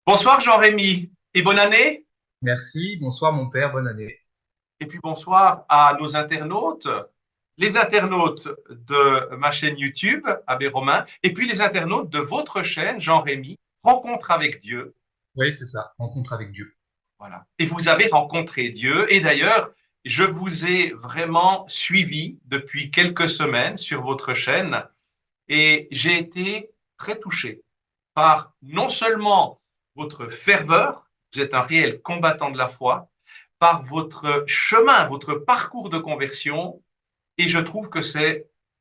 Bonsoir Jean-Rémy et bonne année. Merci, bonsoir mon père, bonne année. Et puis bonsoir à nos internautes, les internautes de ma chaîne YouTube, Abbé Romain, et puis les internautes de votre chaîne, Jean-Rémy, Rencontre avec Dieu. Oui, c'est ça, rencontre avec Dieu. Voilà. Et vous avez rencontré Dieu. Et d'ailleurs, je vous ai vraiment suivi depuis quelques semaines sur votre chaîne et j'ai été très touché par non seulement votre ferveur, vous êtes un réel combattant de la foi, par votre chemin, votre parcours de conversion, et je trouve que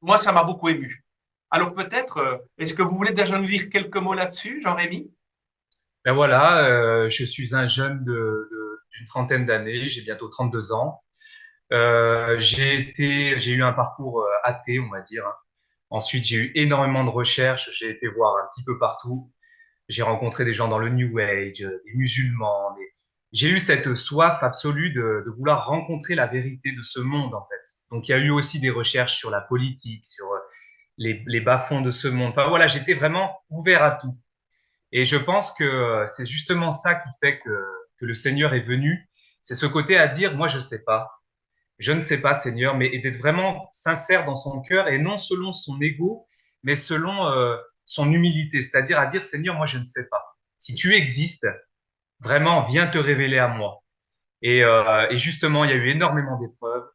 moi, ça m'a beaucoup ému. Alors peut-être, est-ce que vous voulez déjà nous dire quelques mots là-dessus, Jean-Rémy? Ben voilà, je suis un jeune d'une trentaine d'années, j'ai bientôt 32 ans. J'ai eu un parcours athée, on va dire, hein. Ensuite, j'ai eu énormément de recherches, j'ai été voir un petit peu partout. J'ai rencontré des gens dans le New Age, des musulmans. J'ai eu cette soif absolue de vouloir rencontrer la vérité de ce monde, en fait. Donc, il y a eu aussi des recherches sur la politique, sur les bas-fonds de ce monde. Enfin, voilà, j'étais vraiment ouvert à tout. Et je pense que c'est justement ça qui fait que le Seigneur est venu. C'est ce côté à dire, moi, je sais pas. Je ne sais pas, Seigneur, mais et d'être vraiment sincère dans son cœur et non selon son ego, mais selon son humilité. C'est-à-dire à dire, Seigneur, moi, je ne sais pas. Si tu existes, vraiment, viens te révéler à moi. Et justement, il y a eu énormément d'épreuves,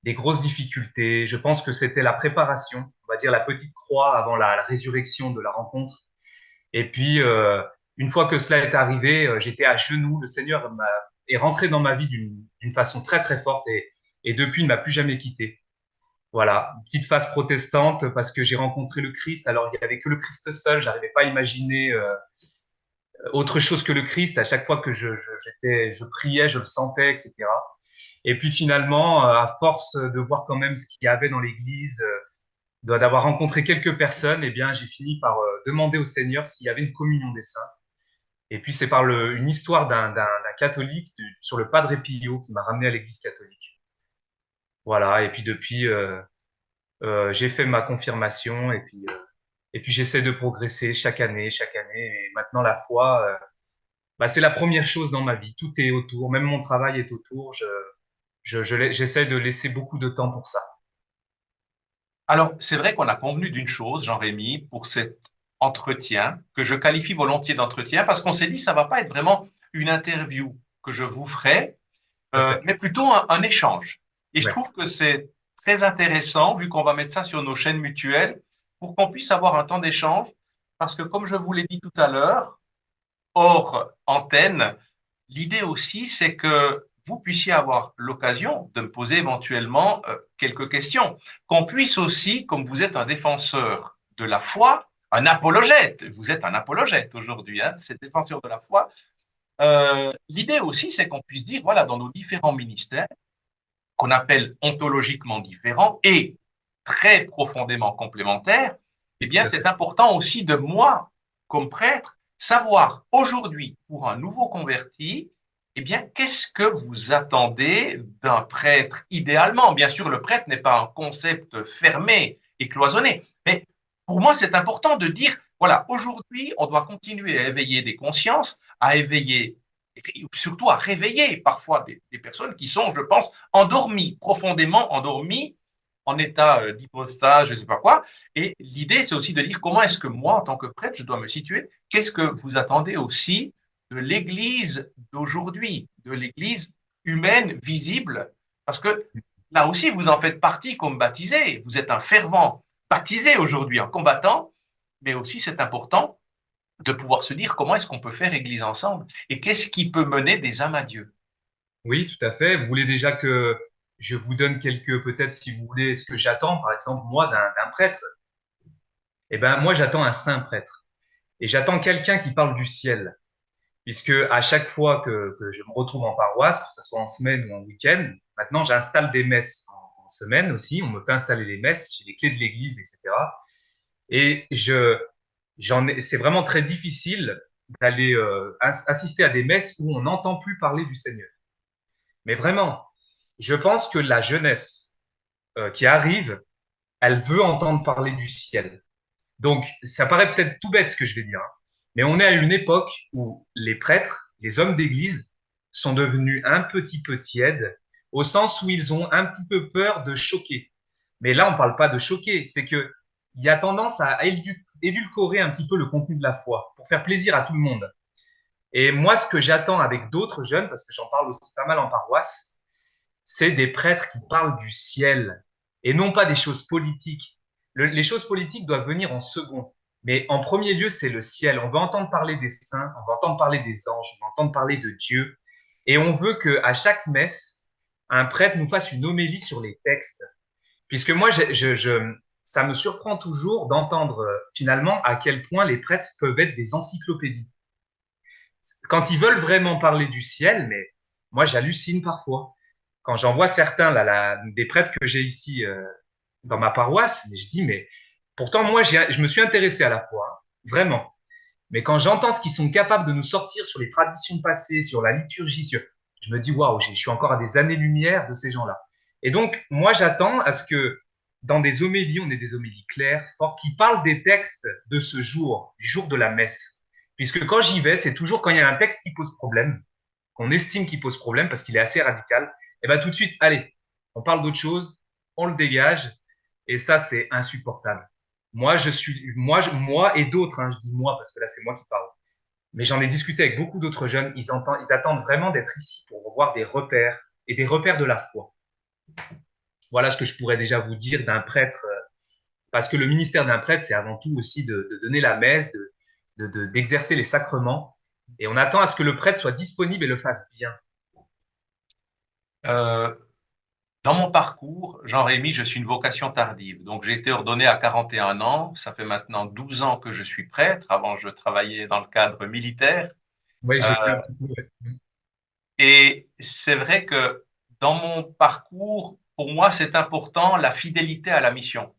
des grosses difficultés. Je pense que c'était la préparation, on va dire la petite croix avant la résurrection de la rencontre. Et puis, une fois que cela est arrivé, j'étais à genoux. Le Seigneur est rentré dans ma vie d'une façon très, très forte et depuis, il ne m'a plus jamais quitté. Voilà, une petite phase protestante parce que j'ai rencontré le Christ. Alors, il n'y avait que le Christ seul. J'arrivais pas à imaginer autre chose que le Christ. À chaque fois que je priais, je le sentais, etc. Et puis finalement, à force de voir quand même ce qu'il y avait dans l'Église, d'avoir rencontré quelques personnes, eh bien, j'ai fini par demander au Seigneur s'il y avait une communion des saints. Et puis c'est par une histoire d'un catholique sur le Padre Pio qui m'a ramené à l'Église catholique. Voilà. Et puis depuis, j'ai fait ma confirmation et puis j'essaie de progresser chaque année, chaque année. Et maintenant la foi, bah, c'est la première chose dans ma vie. Tout est autour, même mon travail est autour. J'essaie de laisser beaucoup de temps pour ça. Alors, c'est vrai qu'on a convenu d'une chose, Jean-Rémy, pour cet entretien, que je qualifie volontiers d'entretien, parce qu'on s'est dit, ça va pas être vraiment une interview que je vous ferai, Tout à fait. mais plutôt un échange. Et je Ouais. trouve que c'est très intéressant, vu qu'on va mettre ça sur nos chaînes mutuelles, pour qu'on puisse avoir un temps d'échange, parce que comme je vous l'ai dit tout à l'heure, hors antenne, l'idée aussi, c'est que vous puissiez avoir l'occasion de me poser éventuellement quelques questions, qu'on puisse aussi, comme vous êtes un défenseur de la foi, un apologète, vous êtes un apologète aujourd'hui, hein, c'est défenseur de la foi, l'idée aussi, c'est qu'on puisse dire, voilà, dans nos différents ministères, qu'on appelle ontologiquement différents et très profondément complémentaires, eh bien, Tout à c'est fait. important aussi de moi, comme prêtre, savoir aujourd'hui, pour un nouveau converti, eh bien, qu'est-ce que vous attendez d'un prêtre idéalement? Bien sûr, le prêtre n'est pas un concept fermé et cloisonné, mais pour moi, c'est important de dire, voilà, aujourd'hui, on doit continuer à éveiller des consciences, à éveiller, et surtout à réveiller parfois des personnes qui sont, je pense, endormies, profondément endormies, en état d'hypostase, je ne sais pas quoi. Et l'idée, c'est aussi de dire comment est-ce que moi, en tant que prêtre, je dois me situer. Qu'est-ce que vous attendez aussi de l'Église d'aujourd'hui, de l'Église humaine, visible? Parce que là aussi, vous en faites partie comme baptisé. Vous êtes un fervent baptisé aujourd'hui, un combattant. Mais aussi, c'est important de pouvoir se dire comment est-ce qu'on peut faire Église ensemble et qu'est-ce qui peut mener des âmes à Dieu. Oui, tout à fait. Vous voulez déjà que je vous donne quelques, peut-être si vous voulez, ce que j'attends, par exemple, moi, d'un prêtre. Eh ben, moi, j'attends un saint prêtre. Et j'attends quelqu'un qui parle du ciel. Puisque à chaque fois que je me retrouve en paroisse, que ce soit en semaine ou en week-end, maintenant, j'installe des messes en semaine aussi. On me fait installer les messes, j'ai les clés de l'église, etc. Et c'est vraiment très difficile d'aller assister à des messes où on n'entend plus parler du Seigneur. Mais vraiment, je pense que la jeunesse qui arrive, elle veut entendre parler du ciel. Donc, ça paraît peut-être tout bête ce que je vais dire, hein, Mais on est à une époque où les prêtres, les hommes d'église, sont devenus un petit peu tièdes, au sens où ils ont un petit peu peur de choquer. Mais là, on ne parle pas de choquer, c'est que il y a tendance à édulcorer un petit peu le contenu de la foi pour faire plaisir à tout le monde. Et moi, ce que j'attends avec d'autres jeunes, parce que j'en parle aussi pas mal en paroisse, c'est des prêtres qui parlent du ciel et non pas des choses politiques. Les choses politiques doivent venir en second. Mais en premier lieu, c'est le ciel. On veut entendre parler des saints, on veut entendre parler des anges, on veut entendre parler de Dieu. Et on veut qu'à chaque messe, un prêtre nous fasse une homélie sur les textes. Puisque moi, ça me surprend toujours d'entendre finalement à quel point les prêtres peuvent être des encyclopédies. Quand ils veulent vraiment parler du ciel, mais moi, j'hallucine parfois. Quand j'en vois certains, des prêtres que j'ai ici dans ma paroisse, mais je dis, mais pourtant, moi, je me suis intéressé à la foi, hein, vraiment. Mais quand j'entends ce qu'ils sont capables de nous sortir sur les traditions passées, sur la liturgie, je me dis, waouh, je suis encore à des années-lumière de ces gens-là. Et donc, moi, j'attends à ce que dans des homélies, on ait des homélies claires, fortes, qui parlent des textes de ce jour, du jour de la messe. Puisque quand j'y vais, c'est toujours quand il y a un texte qui pose problème, qu'on estime qu'il pose problème parce qu'il est assez radical, et bien tout de suite, allez, on parle d'autre chose, on le dégage, et ça, c'est insupportable. Moi et d'autres, hein, je dis moi parce que là, c'est moi qui parle. Mais j'en ai discuté avec beaucoup d'autres jeunes, ils attendent vraiment d'être ici pour revoir des repères et des repères de la foi. Voilà ce que je pourrais déjà vous dire d'un prêtre, parce que le ministère d'un prêtre, c'est avant tout aussi de donner la messe, d'exercer les sacrements, et on attend à ce que le prêtre soit disponible et le fasse bien. Euh, Dans mon parcours, Jean-Rémy, je suis une vocation tardive. Donc, j'ai été ordonné à 41 ans. Ça fait maintenant 12 ans que je suis prêtre. Avant, je travaillais dans le cadre militaire. Oui, j'ai vu Euh, un petit peu. Ouais. et c'est vrai que dans mon parcours, pour moi, c'est important la fidélité à la mission.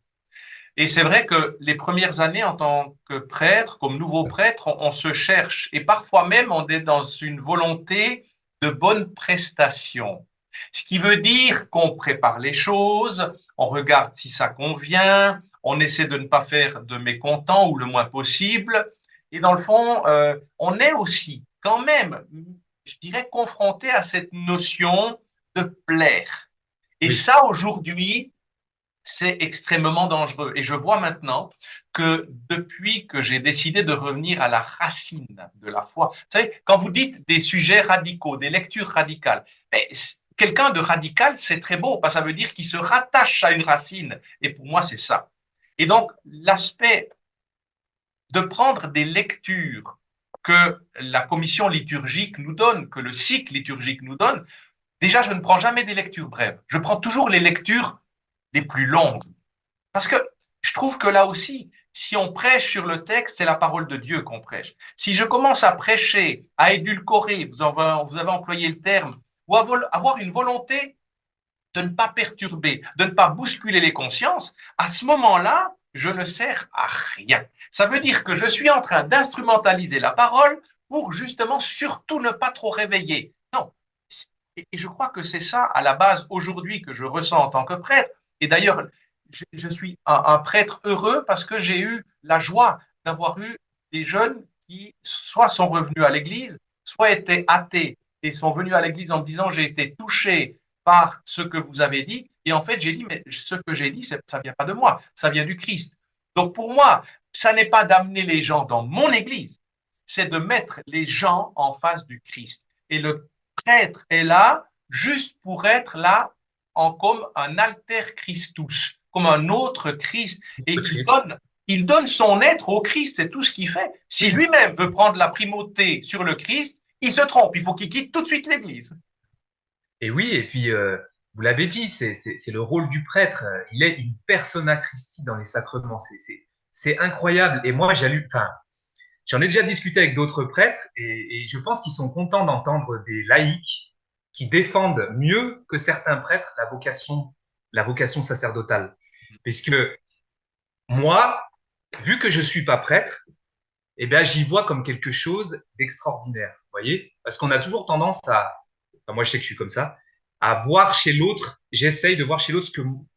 Et c'est vrai que les premières années en tant que prêtre, comme nouveau prêtre, on se cherche. Et parfois même, on est dans une volonté de bonne prestation. Ce qui veut dire qu'on prépare les choses, on regarde si ça convient, on essaie de ne pas faire de mécontents ou le moins possible. Et dans le fond, on est aussi quand même, je dirais, confronté à cette notion de plaire. Et Oui, ça, aujourd'hui, c'est extrêmement dangereux. Et je vois maintenant que depuis que j'ai décidé de revenir à la racine de la foi, vous savez, quand vous dites des sujets radicaux, des lectures radicales, mais quelqu'un de radical, c'est très beau, parce que ça veut dire qu'il se rattache à une racine. Et pour moi, c'est ça. Et donc, l'aspect de prendre des lectures que la commission liturgique nous donne, que le cycle liturgique nous donne, déjà, je ne prends jamais des lectures brèves. Je prends toujours les lectures les plus longues. Parce que je trouve que là aussi, si on prêche sur le texte, c'est la parole de Dieu qu'on prêche. Si je commence à prêcher, à édulcorer, vous avez employé le terme, ou avoir une volonté de ne pas perturber, de ne pas bousculer les consciences, à ce moment-là, je ne sers à rien. Ça veut dire que je suis en train d'instrumentaliser la parole pour justement surtout ne pas trop réveiller. Non. Et je crois que c'est ça à la base aujourd'hui que je ressens en tant que prêtre. Et d'ailleurs, je suis un prêtre heureux parce que j'ai eu la joie d'avoir eu des jeunes qui soit sont revenus à l'église, soit étaient athées et sont venus à l'église en me disant j'ai été touché par ce que vous avez dit. Et en fait, j'ai dit, mais ce que j'ai dit, ça ne vient pas de moi, ça vient du Christ. Donc pour moi, ça n'est pas d'amener les gens dans mon église, c'est de mettre les gens en face du Christ. Et le prêtre est là juste pour être là en comme un alter Christus, comme un autre Christ. Et le Christ. il donne son être au Christ, c'est tout ce qu'il fait. Si Oui. lui-même veut prendre la primauté sur le Christ, il se trompe, il faut qu'il quitte tout de suite l'Église. Et oui, et puis vous l'avez dit, c'est le rôle du prêtre. Il est une persona Christi dans les sacrements. C'est incroyable. Et moi, enfin, j'en ai déjà discuté avec d'autres prêtres et je pense qu'ils sont contents d'entendre des laïcs qui défendent mieux que certains prêtres la vocation sacerdotale. Puisque moi, vu que je suis pas prêtre, eh bien, j'y vois comme quelque chose d'extraordinaire. Vous voyez? Parce qu'on a toujours tendance enfin, moi je sais que je suis comme ça, à voir chez l'autre, j'essaye de voir chez l'autre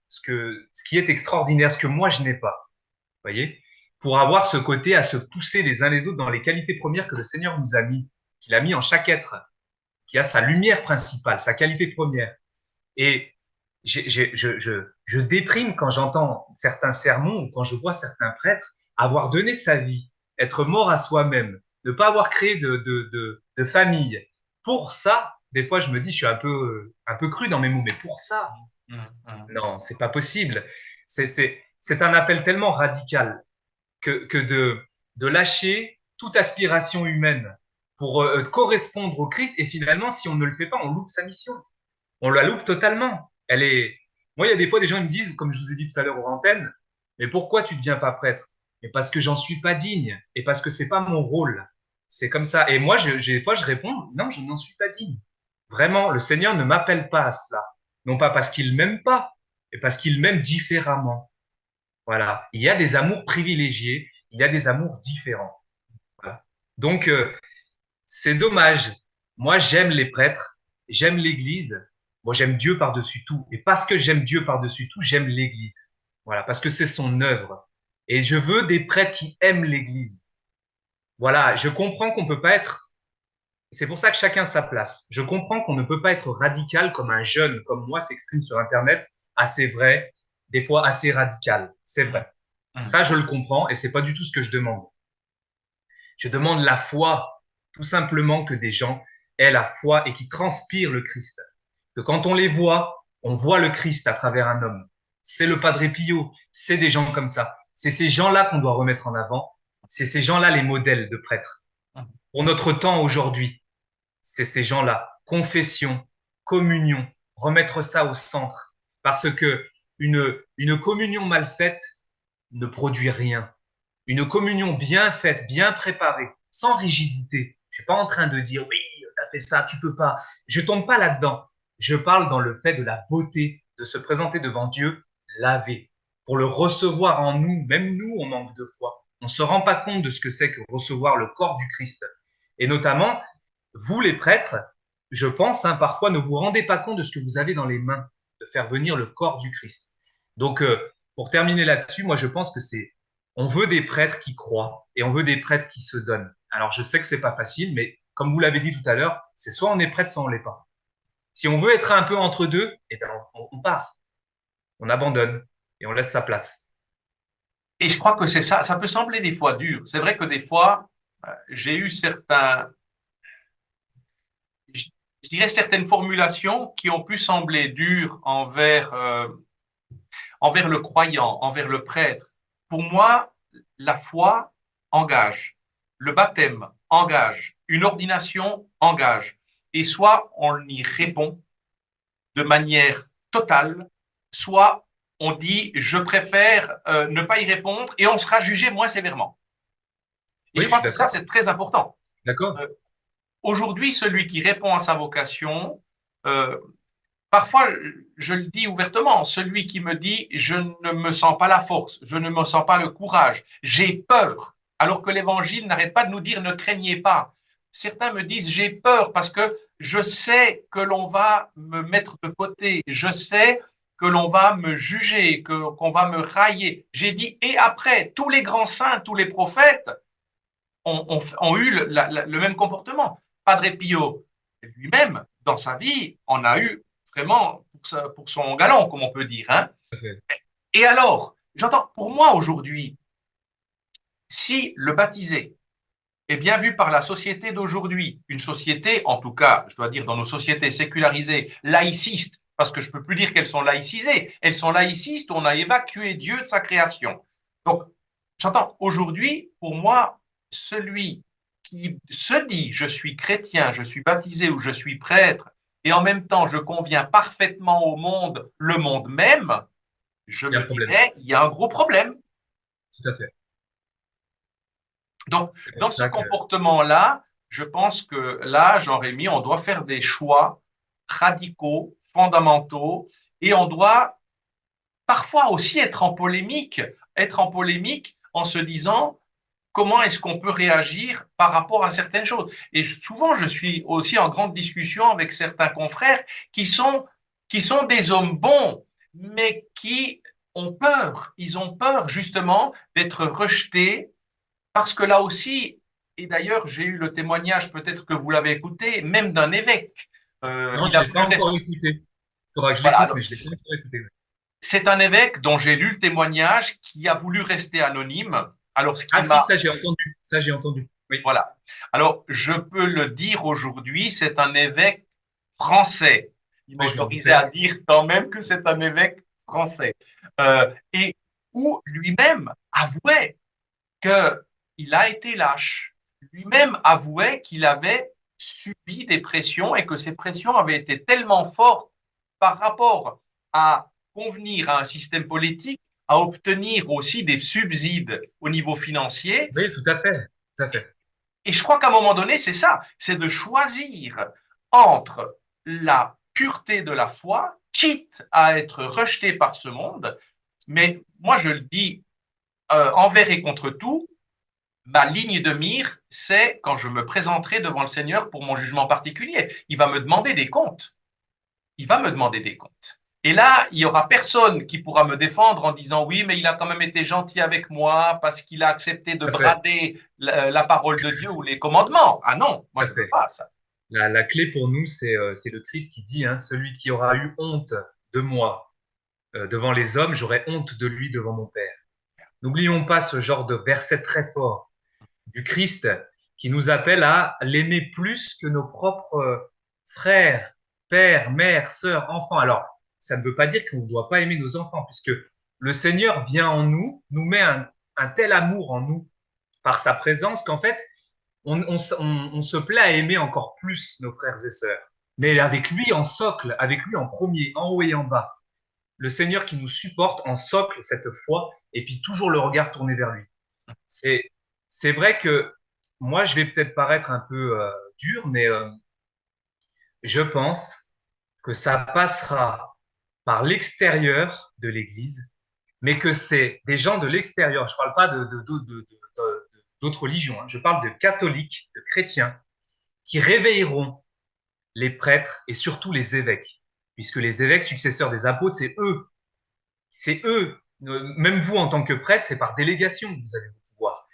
ce qui est extraordinaire, ce que moi je n'ai pas. Vous voyez? pour avoir ce côté à se pousser les uns les autres dans les qualités premières que le Seigneur nous a mis, qu'il a mis en chaque être, qui a sa lumière principale, sa qualité première. Et je déprime quand j'entends certains sermons ou quand je vois certains prêtres avoir donné sa vie, être mort à soi-même, ne pas avoir créé de famille. Pour ça, des fois, je me dis, je suis un peu cru dans mes mots, mais pour ça, non, c'est pas possible. C'est un appel tellement radical que de lâcher toute aspiration humaine pour correspondre au Christ. Et finalement, si on ne le fait pas, on loupe sa mission. On la loupe totalement. Elle est. Moi, il y a des fois des gens qui me disent, comme je vous ai dit tout à l'heure aux antennes, mais pourquoi tu ne deviens pas prêtre? Et parce que j'en suis pas digne, et parce que c'est pas mon rôle. C'est comme ça. Et moi, des fois, je réponds, non, je n'en suis pas digne. Vraiment, le Seigneur ne m'appelle pas à cela. Non pas parce qu'il m'aime pas, mais parce qu'il m'aime différemment. Voilà. Il y a des amours privilégiés, il y a des amours différents. Voilà. Donc, c'est dommage. Moi, j'aime les prêtres, j'aime l'Église. Moi, j'aime Dieu par-dessus tout. Et parce que j'aime Dieu par-dessus tout, j'aime l'Église. Voilà, parce que c'est son œuvre. Et je veux des prêtres qui aiment l'Église. Voilà, je comprends qu'on peut pas être. C'est pour ça que chacun a sa place. Je comprends qu'on ne peut pas être radical comme un jeune, comme moi, s'exprime sur Internet, assez vrai, des fois assez radical. C'est vrai. Ça, je le comprends et c'est pas du tout ce que je demande. Je demande la foi, tout simplement que des gens aient la foi et qui transpirent le Christ. Que quand on les voit, on voit le Christ à travers un homme. C'est le Padre Pio, c'est des gens comme ça. C'est ces gens-là qu'on doit remettre en avant. C'est ces gens-là les modèles de prêtres. Pour notre temps aujourd'hui, c'est ces gens-là. Confession, communion, remettre ça au centre. Parce que une communion mal faite ne produit rien. Une communion bien faite, bien préparée, sans rigidité. Je suis pas en train de dire oui, t'as fait ça, tu peux pas. Je tombe pas là-dedans. Je parle dans le fait de la beauté de se présenter devant Dieu lavé pour le recevoir en nous. Même nous, on manque de foi. On se rend pas compte de ce que c'est que recevoir le corps du Christ. Et notamment, vous les prêtres, je pense, parfois ne vous rendez pas compte de ce que vous avez dans les mains, de faire venir le corps du Christ. Donc, pour terminer là-dessus, moi je pense que on veut des prêtres qui croient et on veut des prêtres qui se donnent. Alors, je sais que c'est pas facile, mais comme vous l'avez dit tout à l'heure, c'est soit on est prêtre, soit on l'est pas. Si on veut être un peu entre deux, eh ben, on part, on abandonne et on laisse sa place. Et je crois que c'est ça. Ça peut sembler des fois dur. C'est vrai que des fois, j'ai eu je dirais certaines formulations qui ont pu sembler dures envers le croyant, envers le prêtre. Pour moi, la foi engage, le baptême engage, une ordination engage. Et soit on y répond de manière totale, soit on dit je préfère ne pas y répondre et on sera jugé moins sévèrement. Et Oui, je je suis crois que ça, d'accord. c'est très important. D'accord. Euh, Aujourd'hui, celui qui répond à sa vocation, euh, parfois, je le dis ouvertement, celui qui me dit je ne me sens pas la force, je ne me sens pas le courage, j'ai peur, alors que l'évangile n'arrête pas de nous dire ne craignez pas. Certains me disent j'ai peur parce que je sais que l'on va me mettre de côté, je sais que l'on va me juger, qu'on va me railler. J'ai dit et après, tous les grands saints, tous les prophètes ont eu le même comportement. Padre Pio lui-même, dans sa vie, en a eu vraiment pour son galon, comme on peut dire. Hein. Et alors, j'entends, pour moi aujourd'hui, si le baptisé est bien vu par la société d'aujourd'hui, une société, en tout cas, je dois dire dans nos sociétés sécularisées, laïcistes, parce que je ne peux plus dire qu'elles sont laïcisées, elles sont laïcistes, on a évacué Dieu de sa création. Donc, j'entends, aujourd'hui, pour moi, celui qui se dit je suis chrétien, je suis baptisé ou je suis prêtre, et en même temps je conviens parfaitement au monde, le monde même, je Il y a me un problème. dirais, il y a un gros problème. Tout à fait. Donc, C'est pour dans ce ça que comportement-là, je pense que là, Jean-Rémy, on doit faire des choix radicaux, fondamentaux, et on doit parfois aussi être en polémique en se disant comment est-ce qu'on peut réagir par rapport à certaines choses. Et souvent, je suis aussi en grande discussion avec certains confrères qui sont des hommes bons, mais qui ont peur. Ils ont peur justement d'être rejetés parce que là aussi, et d'ailleurs j'ai eu le témoignage, peut-être que vous l'avez écouté, même d'un évêque. Non, Il je a ne l'ai pas voulu encore rester. écouté. Il faudra que je Voilà, l'écoute, alors, mais je ne l'ai pas encore écouté. c'est un évêque dont j'ai lu le témoignage qui a voulu rester anonyme. Alors, ce qui Ah si, m'a ça j'ai entendu. Ça j'ai entendu. Oui. Voilà. Alors, je peux le dire aujourd'hui, c'est un évêque français. Il m'a Oui, je m'en autorisé à doutais. dire quand même que c'est un évêque français. Et où lui-même avouait qu'il a été lâche. Lui-même avouait qu'il avait subi des pressions et que ces pressions avaient été tellement fortes par rapport à convenir à un système politique, à obtenir aussi des subsides au niveau financier. Oui, tout à fait. Tout à fait. Et je crois qu'à un moment donné, c'est ça, c'est de choisir entre la pureté de la foi, quitte à être rejeté par ce monde. Mais moi, je le dis envers et contre tout, ma ligne de mire, c'est quand je me présenterai devant le Seigneur pour mon jugement particulier. Il va me demander des comptes. Il va me demander des comptes. Et là, il y aura personne qui pourra me défendre en disant oui, mais il a quand même été gentil avec moi parce qu'il a accepté de Tout à fait. brader la parole de Dieu ou les commandements. Ah non, moi Tout je à ne veux fait. pas ça. La clé pour nous, c'est le Christ qui dit, hein, celui qui aura eu honte de moi devant les hommes, j'aurai honte de lui devant mon Père. N'oublions pas ce genre de verset très fort du Christ qui nous appelle à l'aimer plus que nos propres frères, pères, mères, sœurs, enfants. Alors, ça ne veut pas dire qu'on ne doit pas aimer nos enfants, puisque le Seigneur vient en nous, nous met un tel amour en nous par sa présence qu'en fait, on se plaît à aimer encore plus nos frères et sœurs. Mais avec lui en socle, avec lui en premier, en haut et en bas. Le Seigneur qui nous supporte en socle cette foi et puis toujours le regard tourné vers lui. C'est, c'est vrai que moi, je vais peut-être paraître un peu dur, mais je pense que ça passera par l'extérieur de l'Église, mais que c'est des gens de l'extérieur. Je ne parle pas d'autres religions, hein. Je parle de catholiques, de chrétiens, qui réveilleront les prêtres et surtout les évêques, puisque les évêques successeurs des apôtres, c'est eux. Même vous, en tant que prêtre, c'est par délégation que vous avez le pouvoir.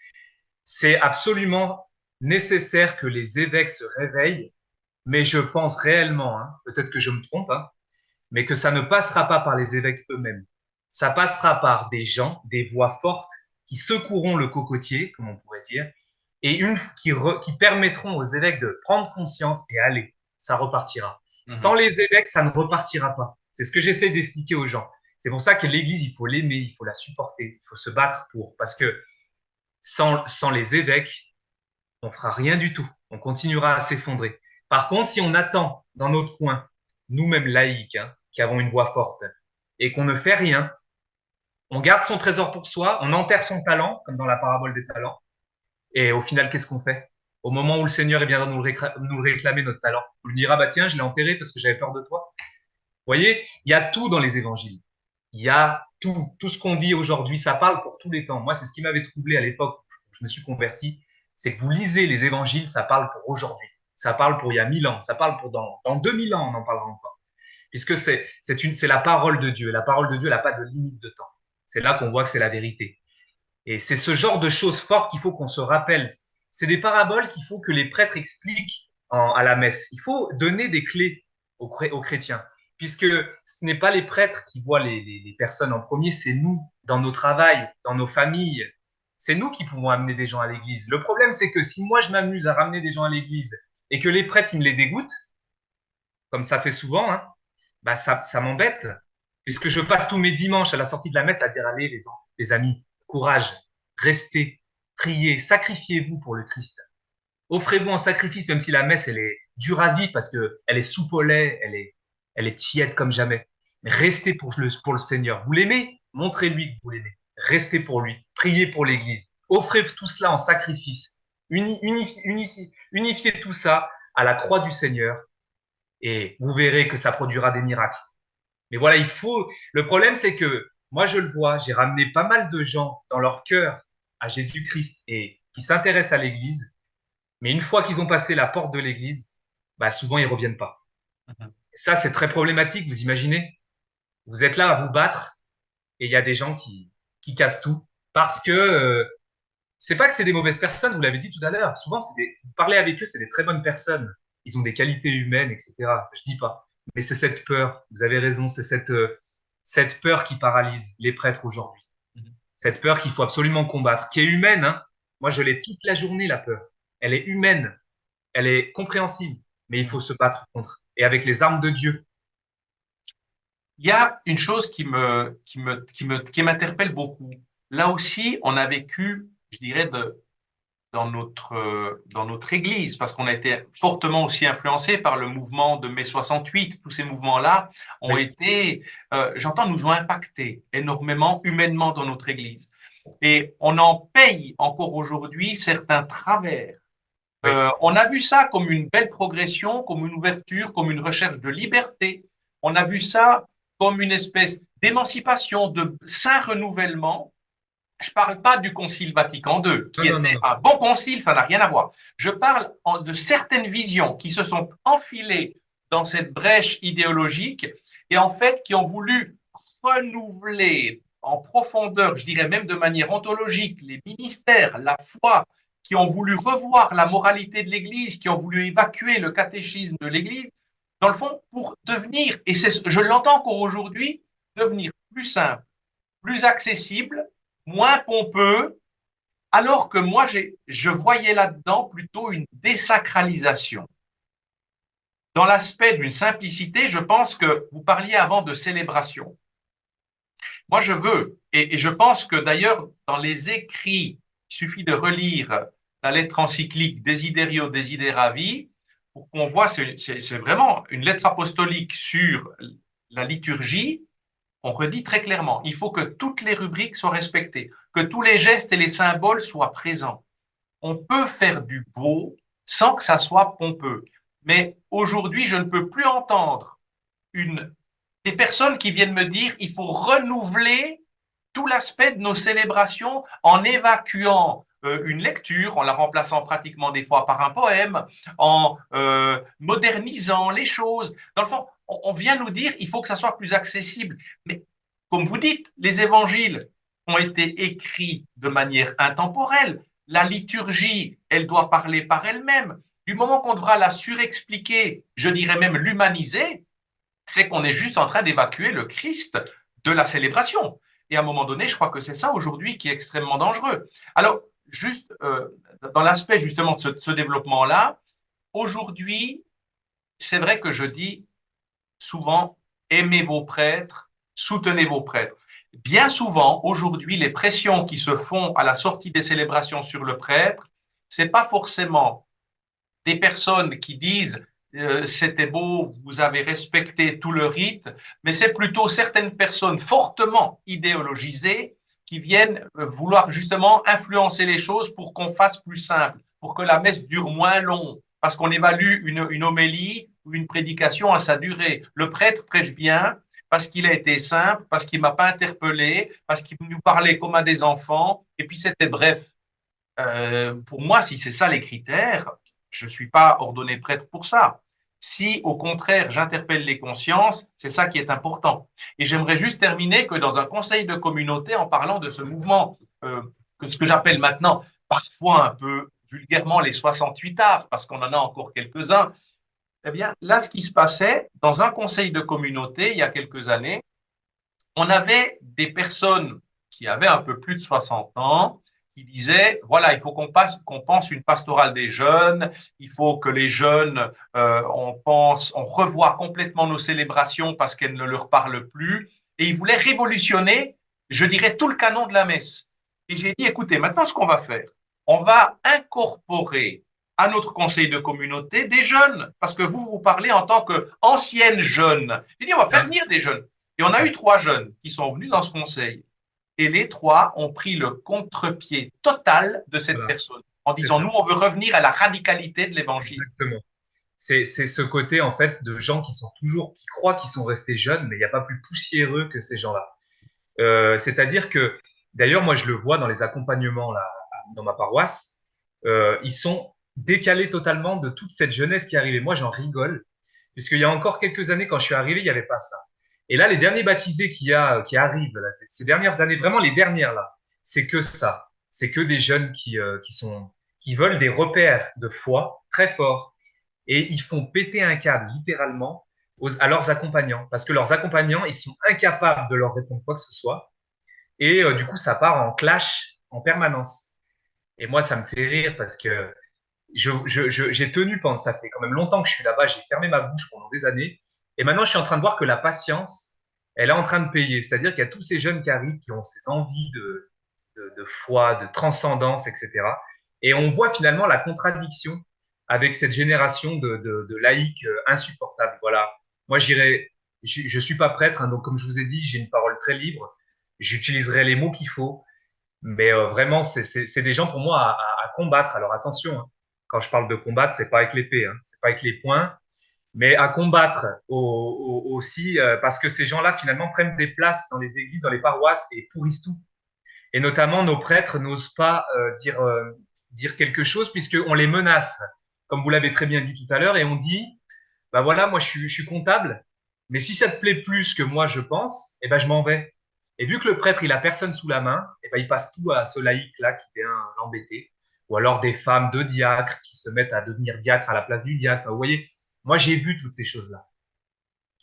C'est absolument nécessaire que les évêques se réveillent, mais je pense réellement, hein, peut-être que je me trompe, hein, mais que ça ne passera pas par les évêques eux-mêmes. Ça passera par des gens, des voix fortes qui secoueront le cocotier, comme on pourrait dire, et qui permettront aux évêques de prendre conscience et aller. Ça repartira. Sans Mhm. les évêques, ça ne repartira pas. C'est ce que j'essaie d'expliquer aux gens. C'est pour ça que l'Église, il faut l'aimer, il faut la supporter, il faut se battre pour. Parce que sans les évêques, on fera rien du tout. On continuera à s'effondrer. Par contre, si on attend dans notre coin, nous-mêmes laïcs, hein, qui avons une voix forte, et qu'on ne fait rien, on garde son trésor pour soi, on enterre son talent, comme dans la parabole des talents, et au final, qu'est-ce qu'on fait? Au moment où le Seigneur viendra nous réclamer notre talent, on lui dira, bah tiens, je l'ai enterré parce que j'avais peur de toi. Vous voyez, il y a tout dans les évangiles. Il y a tout. Tout ce qu'on vit aujourd'hui, ça parle pour tous les temps. Moi, c'est ce qui m'avait troublé à l'époque où je me suis converti, c'est que vous lisez les évangiles, ça parle pour aujourd'hui. Ça parle pour il y a 1000 ans, ça parle pour dans 2000 ans, on en parlera encore. Puisque c'est la parole de Dieu. La parole de Dieu n'a pas de limite de temps. C'est là qu'on voit que c'est la vérité. Et c'est ce genre de choses fortes qu'il faut qu'on se rappelle. C'est des paraboles qu'il faut que les prêtres expliquent à la messe. Il faut donner des clés aux chrétiens, puisque ce n'est pas les prêtres qui voient les personnes en premier, c'est nous, dans nos travails, dans nos familles. C'est nous qui pouvons amener des gens à l'église. Le problème, c'est que si moi, je m'amuse à ramener des gens à l'église et que les prêtres, ils me les dégoûtent, comme ça fait souvent, hein, bah ça m'embête, puisque je passe tous mes dimanches à la sortie de la messe à dire, allez, les amis, courage, restez, priez, sacrifiez-vous pour le Christ. Offrez-vous en sacrifice, même si la messe, elle est dure à vivre parce que elle est soupe au lait, elle est tiède comme jamais. Mais restez pour le Seigneur. Vous l'aimez? Montrez-lui que vous l'aimez. Restez pour lui. Priez pour l'Église. Offrez tout cela en sacrifice. Unifiez tout ça à la croix du Seigneur et vous verrez que ça produira des miracles. Mais voilà, le problème, c'est que moi, je le vois, j'ai ramené pas mal de gens dans leur cœur à Jésus-Christ et qui s'intéressent à l'Église. Mais une fois qu'ils ont passé la porte de l'Église, bah, souvent, ils reviennent pas. Mhm. Et ça, c'est très problématique, vous imaginez? Vous êtes là à vous battre et il y a des gens qui cassent tout parce que c'est pas que c'est des mauvaises personnes, vous l'avez dit tout à l'heure. Souvent, vous parlez avec eux, c'est des très bonnes personnes. Ils ont des qualités humaines, etc. Je dis pas. Mais c'est cette peur. Vous avez raison. C'est cette peur qui paralyse les prêtres aujourd'hui. Mhm. Cette peur qu'il faut absolument combattre, qui est humaine, hein. Moi, je l'ai toute la journée, la peur. Elle est humaine. Elle est compréhensible. Mais il faut se battre contre. Et avec les armes de Dieu. Il y a une chose qui m'interpelle beaucoup. Là aussi, on a vécu, je dirais, dans notre Église, parce qu'on a été fortement aussi influencé par le mouvement de mai 68. Tous ces mouvements-là ont Oui, été, j'entends, nous ont impacté énormément humainement dans notre Église. Et on en paye encore aujourd'hui certains travers. oui. On a vu ça comme une belle progression, comme une ouverture, comme une recherche de liberté. On a vu ça comme une espèce d'émancipation, de saint renouvellement. Je ne parle pas du Concile Vatican II, Non, qui non, non, était non. un bon concile, ça n'a rien à voir. Je parle de certaines visions qui se sont enfilées dans cette brèche idéologique et en fait qui ont voulu renouveler en profondeur, je dirais même de manière ontologique, les ministères, la foi, qui ont voulu revoir la moralité de l'Église, qui ont voulu évacuer le catéchisme de l'Église, dans le fond, pour devenir, et je l'entends encore aujourd'hui, devenir plus simple, plus accessible, moins pompeux, alors que moi, je voyais là-dedans plutôt une désacralisation. Dans l'aspect d'une simplicité, je pense que vous parliez avant de célébration. Moi, je veux, et je pense que d'ailleurs, dans les écrits, il suffit de relire la lettre encyclique Desiderio Desideravi pour qu'on voit, c'est vraiment une lettre apostolique sur la liturgie. On redit très clairement, il faut que toutes les rubriques soient respectées, que tous les gestes et les symboles soient présents. On peut faire du beau sans que ça soit pompeux. Mais aujourd'hui, je ne peux plus entendre une, des personnes qui viennent me dire il faut renouveler tout l'aspect de nos célébrations en évacuant une lecture, en la remplaçant pratiquement des fois par un poème, en modernisant les choses. Dans le fond, on vient nous dire il faut que ça soit plus accessible. Mais comme vous dites, les évangiles ont été écrits de manière intemporelle. La liturgie, elle doit parler par elle-même. Du moment qu'on devra la surexpliquer, je dirais même l'humaniser, c'est qu'on est juste en train d'évacuer le Christ de la célébration. Et à un moment donné, je crois que c'est ça aujourd'hui qui est extrêmement dangereux. Alors, juste dans l'aspect justement de ce développement-là, aujourd'hui, c'est vrai que je dis souvent, aimez vos prêtres, soutenez vos prêtres. Bien souvent, aujourd'hui, les pressions qui se font à la sortie des célébrations sur le prêtre, c'est pas forcément des personnes qui disent c'était beau, vous avez respecté tout le rite, mais c'est plutôt certaines personnes fortement idéologisées qui viennent vouloir justement influencer les choses pour qu'on fasse plus simple, pour que la messe dure moins long, parce qu'on évalue une homélie ou une prédication à sa durée. Le prêtre prêche bien parce qu'il a été simple, parce qu'il ne m'a pas interpellé, parce qu'il nous parlait comme à des enfants, et puis c'était bref. Pour moi, si c'est ça les critères, je ne suis pas ordonné prêtre pour ça. Si au contraire j'interpelle les consciences, c'est ça qui est important. Et j'aimerais juste terminer que dans un conseil de communauté, en parlant de ce mouvement, que ce que j'appelle maintenant parfois un peu vulgairement les 68 arts, parce qu'on en a encore quelques-uns, eh bien là, ce qui se passait dans un conseil de communauté il y a quelques années, on avait des personnes qui avaient un peu plus de 60 ans qui disaient, voilà, il faut qu'on pense une pastorale des jeunes, il faut que les jeunes, on revoie complètement nos célébrations parce qu'elles ne leur parlent plus. Et ils voulaient révolutionner, je dirais, tout le canon de la messe. Et j'ai dit, écoutez, maintenant, ce qu'on va faire, on va incorporer à notre conseil de communauté des jeunes, parce que vous parlez en tant qu'anciennes jeunes. J'ai dit, on va faire Ah, venir des jeunes. Et on a eu ça, 3 jeunes qui sont venus dans ce conseil. Et les 3 ont pris le contre-pied total de cette voilà, personne en c'est disant, nous, ça, on veut revenir à la radicalité de l'évangile. exactement. C'est ce côté, en fait, de gens qui croient qu'ils sont restés jeunes, mais il n'y a pas plus poussiéreux que ces gens-là. C'est-à-dire que, d'ailleurs, moi, je le vois dans les accompagnements là, dans ma paroisse, ils sont décalés totalement de toute cette jeunesse qui est arrivée. Moi, j'en rigole, puisqu'il y a encore quelques années, quand je suis arrivé, il n'y avait pas ça. Et là, les derniers baptisés qui arrivent, là, ces dernières années, vraiment les dernières là, c'est que ça. C'est que des jeunes qui veulent des repères de foi très forts et ils font péter un câble littéralement à leurs accompagnants parce que leurs accompagnants, ils sont incapables de leur répondre quoi que ce soit et du coup, ça part en clash en permanence. Et moi, ça me fait rire parce que j'ai tenu pendant, ça fait quand même longtemps que je suis là-bas, j'ai fermé ma bouche pendant des années. Et maintenant, je suis en train de voir que la patience, elle est en train de payer. C'est-à-dire qu'il y a tous ces jeunes qui arrivent, qui ont ces envies de foi, de transcendance, etc. Et on voit finalement la contradiction avec cette génération de laïcs insupportables. Voilà. Moi, je suis pas prêtre, hein, donc comme je vous ai dit, j'ai une parole très libre. J'utiliserai les mots qu'il faut. Mais vraiment, c'est des gens pour moi à combattre. Alors attention, hein, quand je parle de combattre, c'est pas avec l'épée, hein, c'est pas avec les poings, mais à combattre aussi parce que ces gens-là finalement prennent des places dans les églises, dans les paroisses et pourrissent tout. Et notamment, nos prêtres n'osent pas dire quelque chose puisqu'on les menace, comme vous l'avez très bien dit tout à l'heure, et on dit, bah voilà, moi je suis comptable, mais si ça te plaît plus que moi je pense, eh ben je m'en vais. Et vu que le prêtre il a personne sous la main, eh ben il passe tout à ce laïc là qui vient l'embêter, ou alors des femmes de diacres qui se mettent à devenir diacres à la place du diacre. Vous voyez, moi j'ai vu toutes ces choses-là.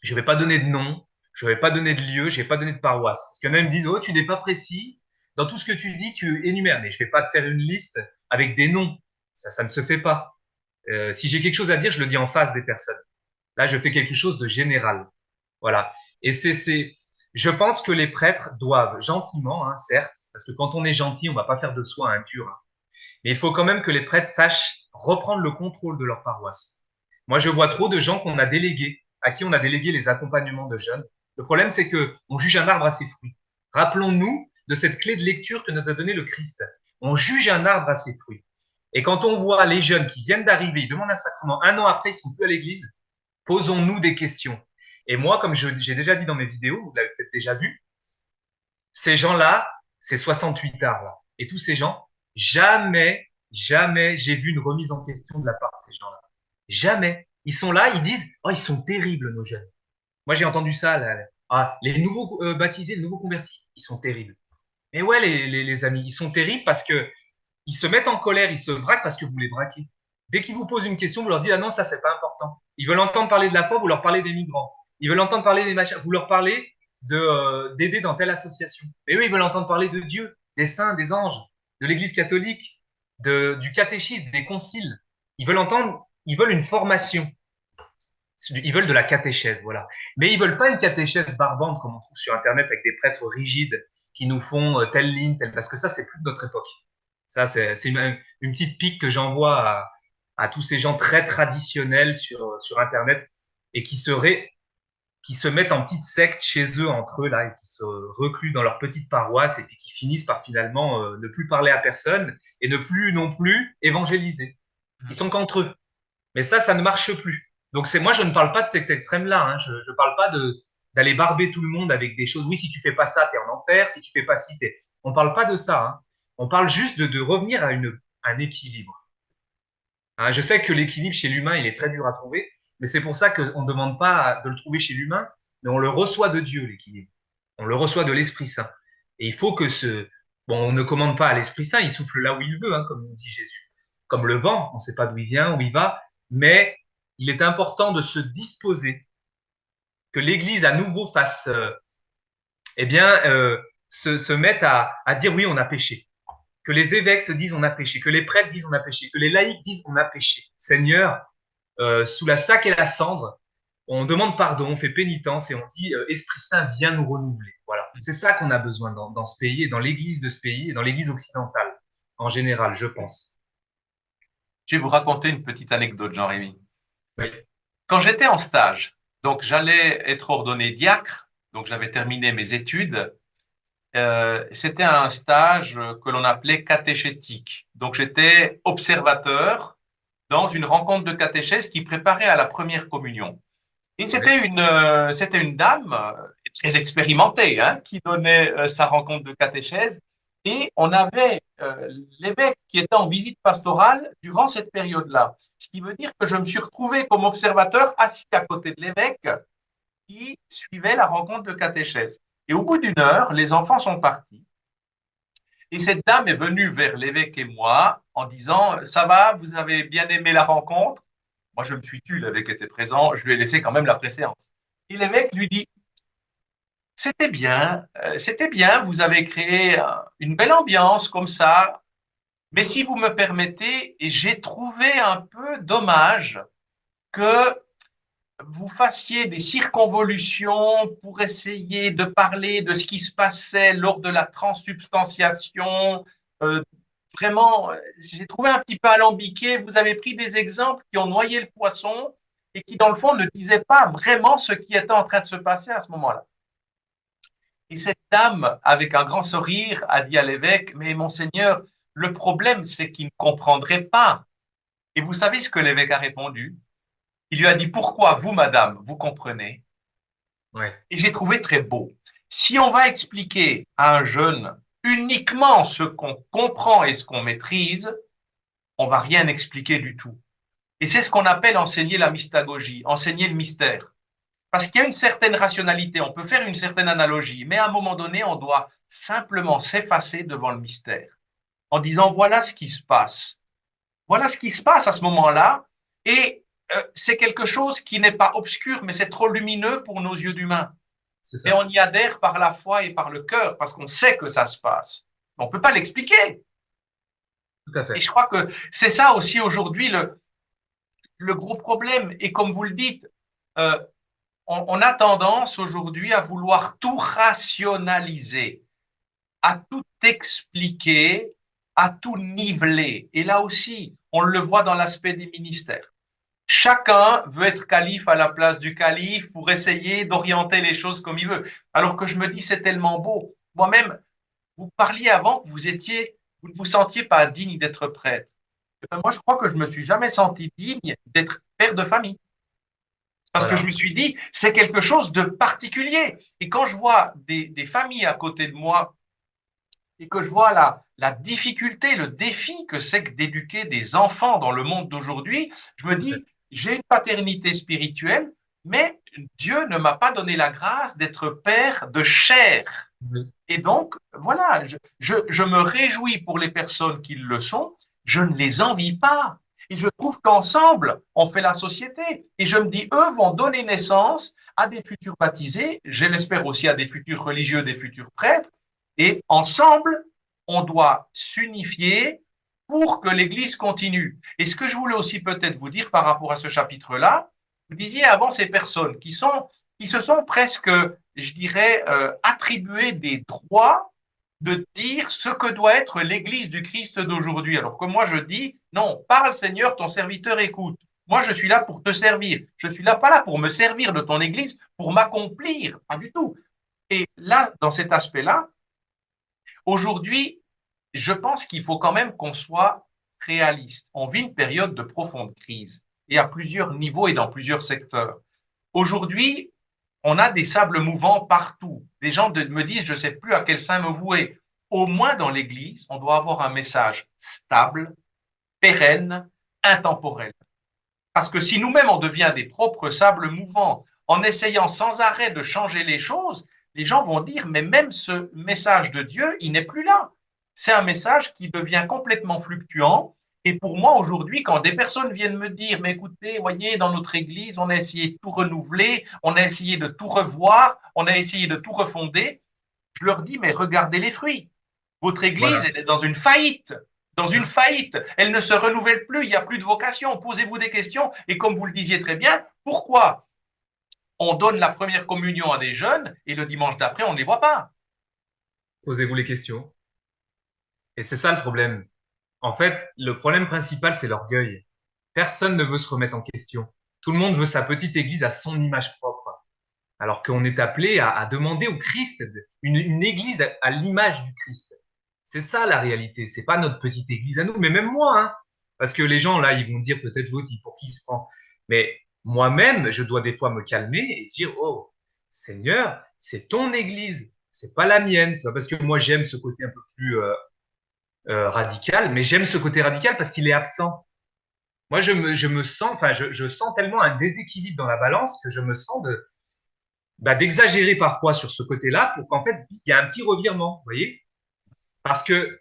Je vais pas donner de nom, je vais pas donner de lieu, je vais pas donner de paroisse. Parce qu'il y en a qui me disent, oh tu n'es pas précis, dans tout ce que tu dis tu énumères, mais je vais pas te faire une liste avec des noms. Ça ne se fait pas. Si j'ai quelque chose à dire, je le dis en face des personnes. Là, je fais quelque chose de général. Voilà. Et je pense que les prêtres doivent gentiment, hein, certes, parce que quand on est gentil, on va pas faire de soi un dur. Hein, mais il faut quand même que les prêtres sachent reprendre le contrôle de leur paroisse. Moi, je vois trop de gens qu'on a délégués, à qui on a délégué les accompagnements de jeunes. Le problème, c'est que on juge un arbre à ses fruits. Rappelons-nous de cette clé de lecture que nous a donné le Christ. On juge un arbre à ses fruits. Et quand on voit les jeunes qui viennent d'arriver, ils demandent un sacrement, un an après, ils sont plus à l'église, posons-nous des questions. Et moi, comme j'ai déjà dit dans mes vidéos, vous l'avez peut-être déjà vu, ces gens-là, c'est 68 arts. Là. Et tous ces gens, jamais j'ai vu une remise en question de la part de ces gens-là. Jamais. Ils sont là, ils disent, oh, ils sont terribles, nos jeunes. Moi, j'ai entendu ça, là. Ah, les nouveaux baptisés, les nouveaux convertis, ils sont terribles. Mais ouais, les amis, ils sont terribles parce que ils se mettent en colère, ils se braquent parce que vous les braquez. Dès qu'ils vous posent une question, vous leur dites, ah non, ça, c'est pas important. Ils veulent entendre parler de la foi, vous leur parlez des migrants. Ils veulent entendre parler des machins, vous leur parlez d'aider dans telle association. Mais eux, ils veulent entendre parler de Dieu, des saints, des anges, de l'Église catholique, du catéchisme, des conciles. Ils veulent une formation. Ils veulent de la catéchèse, voilà. Mais ils veulent pas une catéchèse barbante comme on trouve sur Internet avec des prêtres rigides qui nous font telle ligne, telle, parce que ça, c'est plus de notre époque. Ça, c'est une petite pique que j'envoie à tous ces gens très traditionnels sur Internet et qui se mettent en petite secte chez eux, entre eux, là, et qui se recluent dans leur petite paroisse et puis qui finissent par finalement ne plus parler à personne et ne plus non plus évangéliser. Ils sont qu'entre eux. Mais ça ne marche plus. Donc moi, je ne parle pas de cette extrême-là. Hein. Je ne parle pas d'aller barber tout le monde avec des choses. Oui, si tu fais pas ça, t'es en enfer. Si tu fais pas ci, t'es. On parle pas de ça. Hein. On parle juste de revenir à un équilibre. Hein, je sais que l'équilibre chez l'humain, il est très dur à trouver, mais c'est pour ça qu'on ne demande pas de le trouver chez l'humain, mais on le reçoit de Dieu, l'équilibre. On le reçoit de l'Esprit Saint. Et il faut que Bon, on ne commande pas à l'Esprit Saint, il souffle là où il veut, hein, comme nous dit Jésus. Comme le vent, on ne sait pas d'où il vient, où il va, mais il est important de se disposer, que l'Église à nouveau fasse, eh bien, se mette à dire oui, on a péché. Que les évêques se disent on a péché, que les prêtres disent on a péché, que les laïcs disent on a péché. Seigneur, sous la sac et la cendre, on demande pardon, on fait pénitence et on dit Esprit Saint, viens nous renouveler. Voilà. C'est ça qu'on a besoin dans ce pays et dans l'Église de ce pays et dans l'Église occidentale en général, je pense. Je vais vous raconter une petite anecdote, Jean-Rémy. Oui. Quand j'étais en stage, donc j'allais être ordonné diacre, donc j'avais terminé mes études. C'était un stage que l'on appelait catéchétique. Donc j'étais observateur dans une rencontre de catéchèse qui préparait à la première communion. Et c'était une dame très expérimentée hein, qui donnait sa rencontre de catéchèse. Et on avait l'évêque qui était en visite pastorale durant cette période-là. Ce qui veut dire que je me suis retrouvé comme observateur assis à côté de l'évêque qui suivait la rencontre de catéchèse. Et au bout d'une heure, les enfants sont partis. Et cette dame est venue vers l'évêque et moi en disant, ça va, vous avez bien aimé la rencontre? Moi, je me suis tu, l'évêque était présent, je lui ai laissé quand même la préséance. Et l'évêque lui dit, c'était bien, vous avez créé une belle ambiance comme ça, mais si vous me permettez, j'ai trouvé un peu dommage que vous fassiez des circonvolutions pour essayer de parler de ce qui se passait lors de la transsubstantiation. Euh, Vraiment, j'ai trouvé un petit peu alambiqué. Vous avez pris des exemples qui ont noyé le poisson et qui, dans le fond, ne disaient pas vraiment ce qui était en train de se passer à ce moment-là. Et cette dame, avec un grand sourire, a dit à l'évêque, mais monseigneur, le problème, c'est qu'il ne comprendrait pas. Et vous savez ce que l'évêque a répondu? Il lui a dit, pourquoi vous, madame, vous comprenez? Ouais, Et j'ai trouvé très beau. Si on va expliquer à un jeune uniquement ce qu'on comprend et ce qu'on maîtrise, on va rien expliquer du tout. Et c'est ce qu'on appelle enseigner la mystagogie, enseigner le mystère. Parce qu'il y a une certaine rationalité, on peut faire une certaine analogie, mais à un moment donné, on doit simplement s'effacer devant le mystère, en disant voilà ce qui se passe. Voilà ce qui se passe à ce moment-là, et c'est quelque chose qui n'est pas obscur, mais c'est trop lumineux pour nos yeux d'humains. c'est Et ça. on y adhère par la foi et par le cœur, parce qu'on sait que ça se passe. On ne peut pas l'expliquer. Tout à Et fait. je crois que c'est ça aussi aujourd'hui le gros problème. Et comme vous le dites, euh, on a tendance aujourd'hui à vouloir tout rationaliser, à tout expliquer, à tout niveler. Et là aussi, on le voit dans l'aspect des ministères. Chacun veut être calife à la place du calife pour essayer d'orienter les choses comme il veut. Alors que je me dis, c'est tellement beau. Moi-même, vous parliez avant que vous ne vous sentiez pas digne d'être prêtre. Et ben moi, je crois que je me suis jamais senti digne d'être père de famille. Parce que je me Voilà. suis dit, c'est quelque chose de particulier. Et quand je vois des familles à côté de moi et que je vois la difficulté, le défi que c'est que d'éduquer des enfants dans le monde d'aujourd'hui, je me dis, j'ai une paternité spirituelle, mais Dieu ne m'a pas donné la grâce d'être père de chair. Oui, Et donc, voilà, je me réjouis pour les personnes qui le sont, je ne les envie pas. Et je trouve qu'ensemble, on fait la société. Et je me dis, eux vont donner naissance à des futurs baptisés, je l'espère aussi à des futurs religieux, des futurs prêtres. Et ensemble, on doit s'unifier pour que l'Église continue. Et ce que je voulais aussi peut-être vous dire par rapport à ce chapitre-là, vous disiez avant ces personnes qui se sont presque, je dirais, attribué des droits de dire ce que doit être l'Église du Christ d'aujourd'hui. Alors que moi, je dis, non, parle Seigneur, ton serviteur écoute. Moi, je suis là pour te servir. Je suis là pas là pour me servir de ton Église, pour m'accomplir, pas du tout. Et là, dans cet aspect-là, aujourd'hui, je pense qu'il faut quand même qu'on soit réaliste. On vit une période de profonde crise et à plusieurs niveaux et dans plusieurs secteurs. Aujourd'hui, on a des sables mouvants partout. Des gens me disent, je ne sais plus à quel sein me vouer. Au moins dans l'Église, on doit avoir un message stable, pérenne, intemporel. Parce que si nous-mêmes, on devient des propres sables mouvants en essayant sans arrêt de changer les choses, les gens vont dire, mais même ce message de Dieu, il n'est plus là. C'est un message qui devient complètement fluctuant. Et pour moi, aujourd'hui, quand des personnes viennent me dire, mais écoutez, voyez, dans notre Église, on a essayé de tout renouveler, on a essayé de tout revoir, on a essayé de tout refonder, je leur dis, mais regardez les fruits. Votre Église, voilà. elle est dans une faillite. Dans une Hein. faillite. Elle ne se renouvelle plus, il n'y a plus de vocation. Posez-vous des questions. Et comme vous le disiez très bien, pourquoi on donne la première communion à des jeunes et le dimanche d'après, on ne les voit pas? Posez-vous les questions. Et c'est ça le problème. En fait, le problème principal, c'est l'orgueil. Personne ne veut se remettre en question. Tout le monde veut sa petite église à son image propre. Alors qu'on est appelé à demander au Christ une église à l'image du Christ. C'est ça la réalité. C'est pas notre petite église à nous, mais même moi, hein. Parce que les gens là, ils vont dire peut-être l'autre, pour qui il se prend. Mais moi-même, je dois des fois me calmer et dire, oh, Seigneur, c'est ton église, c'est pas la mienne. C'est pas parce que moi j'aime ce côté un peu plus radical, mais j'aime ce côté radical parce qu'il est absent. Moi, je me sens, enfin, je sens tellement un déséquilibre dans la balance que je me sens d'exagérer parfois sur ce côté-là pour qu'en fait, il y a un petit revirement, vous voyez? Parce que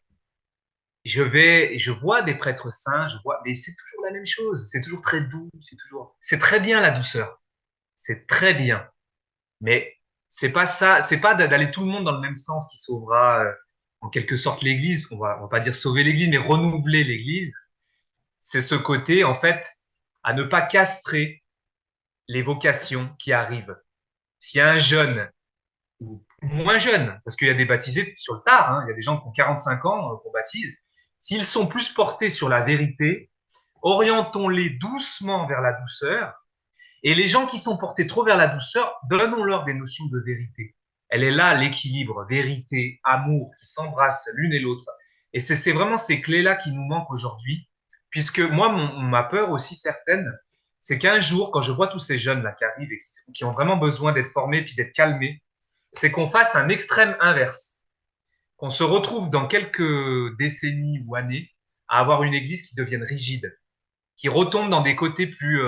je vois des prêtres saints, mais c'est toujours la même chose. C'est toujours très doux, c'est très bien la douceur. C'est très bien. Mais c'est pas ça, c'est pas d'aller tout le monde dans le même sens qui sauvera, en quelque sorte l'Église. On va pas dire sauver l'Église, mais renouveler l'Église. C'est ce côté, en fait, à ne pas castrer les vocations qui arrivent. S'il y a un jeune ou moins jeune, parce qu'il y a des baptisés sur le tard, hein, il y a des gens qui ont 45 ans qu'on baptise, s'ils sont plus portés sur la vérité, orientons-les doucement vers la douceur, et les gens qui sont portés trop vers la douceur, donnons-leur des notions de vérité. Elle est là, l'équilibre, vérité, amour, qui s'embrassent l'une et l'autre. Et c'est vraiment ces clés-là qui nous manquent aujourd'hui, puisque moi, ma peur aussi certaine, c'est qu'un jour, quand je vois tous ces jeunes là qui arrivent et qui ont vraiment besoin d'être formés puis d'être calmés, c'est qu'on fasse un extrême inverse, qu'on se retrouve dans quelques décennies ou années à avoir une église qui devienne rigide, qui retombe dans des côtés plus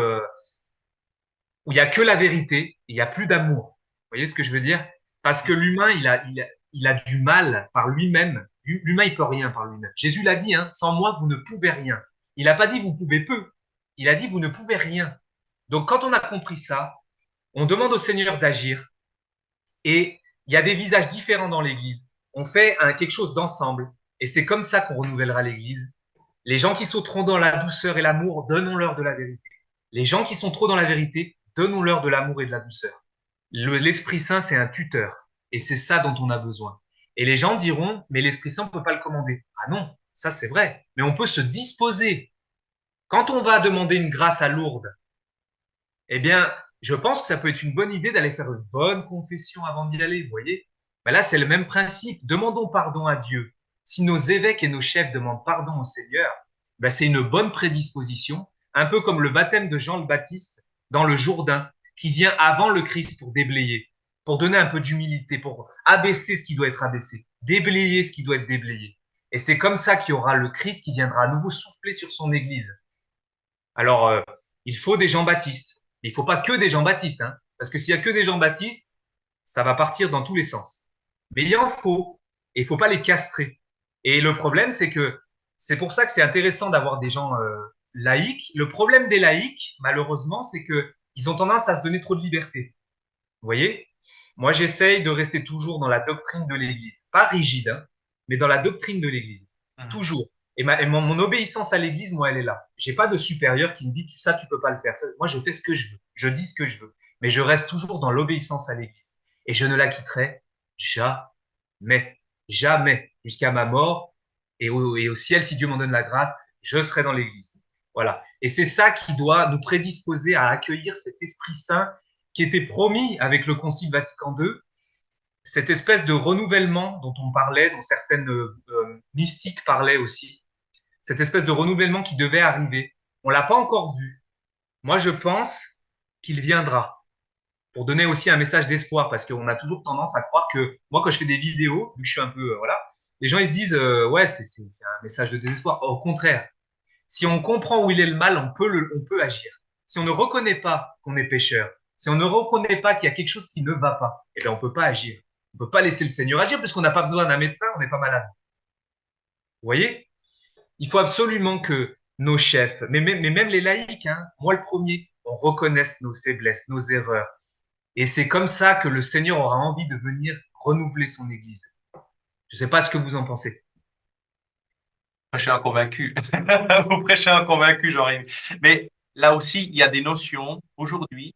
où il y a que la vérité, il y a plus d'amour. Vous voyez ce que je veux dire? Parce que l'humain, il a du mal par lui-même. L'humain, il peut rien par lui-même. Jésus l'a dit, hein, sans moi, vous ne pouvez rien. Il n'a pas dit vous pouvez peu. Il a dit vous ne pouvez rien. Donc, quand on a compris ça, on demande au Seigneur d'agir et il y a des visages différents dans l'Église. On fait quelque chose d'ensemble et c'est comme ça qu'on renouvellera l'Église. Les gens qui sauteront dans la douceur et l'amour, donnons-leur de la vérité. Les gens qui sont trop dans la vérité, donnons-leur de l'amour et de la douceur. L'Esprit Saint, c'est un tuteur et c'est ça dont on a besoin. Et les gens diront, mais l'Esprit Saint, on ne peut pas le commander. Ah non, ça c'est vrai, mais on peut se disposer. Quand on va demander une grâce à Lourdes, eh bien, je pense que ça peut être une bonne idée d'aller faire une bonne confession avant d'y aller, vous voyez. Ben là, c'est le même principe. Demandons pardon à Dieu. Si nos évêques et nos chefs demandent pardon au Seigneur, ben c'est une bonne prédisposition, un peu comme le baptême de Jean le Baptiste dans le Jourdain, qui vient avant le Christ pour déblayer, pour donner un peu d'humilité, pour abaisser ce qui doit être abaissé, déblayer ce qui doit être déblayé. Et c'est comme ça qu'il y aura le Christ qui viendra à nouveau souffler sur son Église. Alors, il faut des Jean-Baptiste. Il ne faut pas que des Jean-Baptiste, hein, parce que s'il y a que des Jean-Baptiste, ça va partir dans tous les sens. Mais il en faut, et il faut pas les castrer. Et le problème, c'est que c'est pour ça que c'est intéressant d'avoir des gens laïcs. Le problème des laïcs, malheureusement, c'est que ils ont tendance à se donner trop de liberté. Vous voyez? Moi, j'essaye de rester toujours dans la doctrine de l'Église, pas rigide, hein, mais dans la doctrine de l'Église, Mhm. toujours. Et mon obéissance à l'Église, moi, elle est là. J'ai pas de supérieur qui me dit ça, tu peux pas le faire. Ça, moi, je fais ce que je veux, je dis ce que je veux, mais je reste toujours dans l'obéissance à l'Église et je ne la quitterai jamais, jamais, jusqu'à ma mort et au ciel, si Dieu m'en donne la grâce, je serai dans l'Église. Voilà. Et c'est ça qui doit nous prédisposer à accueillir cet Esprit Saint qui était promis avec le Concile Vatican II, cette espèce de renouvellement dont on parlait, dont certaines mystiques parlaient aussi, cette espèce de renouvellement qui devait arriver. On l'a pas encore vu. Moi, je pense qu'il viendra pour donner aussi un message d'espoir parce qu'on a toujours tendance à croire que moi, quand je fais des vidéos, vu que je suis un peu, voilà, les gens ils se disent, ouais, c'est un message de désespoir. Au contraire, si on comprend où il est le mal, on peut agir. Si on ne reconnaît pas qu'on est pécheur, si on ne reconnaît pas qu'il y a quelque chose qui ne va pas, eh bien, on peut pas agir. On peut pas laisser le Seigneur agir parce qu'on n'a pas besoin d'un médecin, on n'est pas malade. Vous voyez? Il faut absolument que nos chefs, mais même les laïcs, hein, moi le premier, on reconnaisse nos faiblesses, nos erreurs. Et c'est comme ça que le Seigneur aura envie de venir renouveler son Église. Je ne sais pas ce que vous en pensez. Prêchez un convaincu. Vous prêchez un convaincu, Jean-Rémy. Mais là aussi, il y a des notions aujourd'hui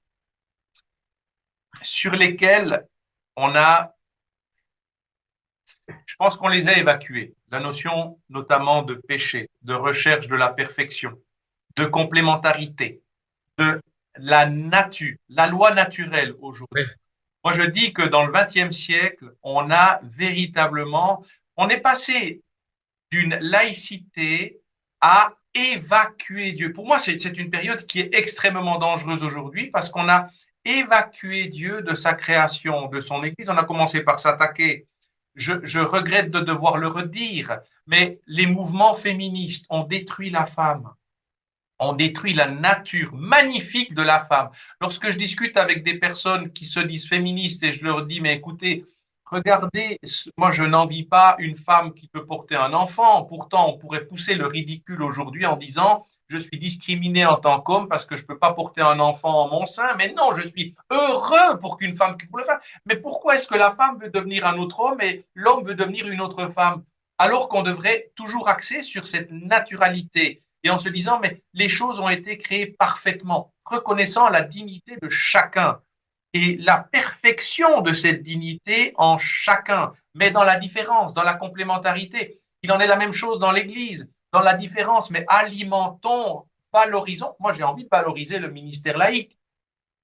sur lesquelles on a, je pense qu'on les a évacuées. La notion notamment de péché, de recherche de la perfection, de complémentarité, de la nature, la loi naturelle aujourd'hui. Oui, Moi, je dis que dans le XXe siècle, on a véritablement, on est passé d'une laïcité à évacuer Dieu. Pour moi, c'est une période qui est extrêmement dangereuse aujourd'hui parce qu'on a évacué Dieu de sa création, de son Église. On a commencé par s'attaquer. Je regrette de devoir le redire, mais les mouvements féministes ont détruit la femme, On détruit la nature magnifique de la femme. Lorsque je discute avec des personnes qui se disent féministes et je leur dis, mais écoutez, regardez, moi je n'envie pas une femme qui peut porter un enfant. Pourtant, on pourrait pousser le ridicule aujourd'hui en disant, je suis discriminé en tant qu'homme parce que je ne peux pas porter un enfant en mon sein. Mais non, je suis heureux pour qu'une femme puisse le faire. Mais pourquoi est-ce que la femme veut devenir un autre homme et l'homme veut devenir une autre femme? Alors qu'on devrait toujours axer sur cette naturalité et en se disant, mais les choses ont été créées parfaitement, reconnaissant la dignité de chacun et la perfection de cette dignité en chacun, mais dans la différence, dans la complémentarité. Il en est la même chose dans l'Église, dans la différence, mais alimentons, valorisons. Moi, j'ai envie de valoriser le ministère laïque.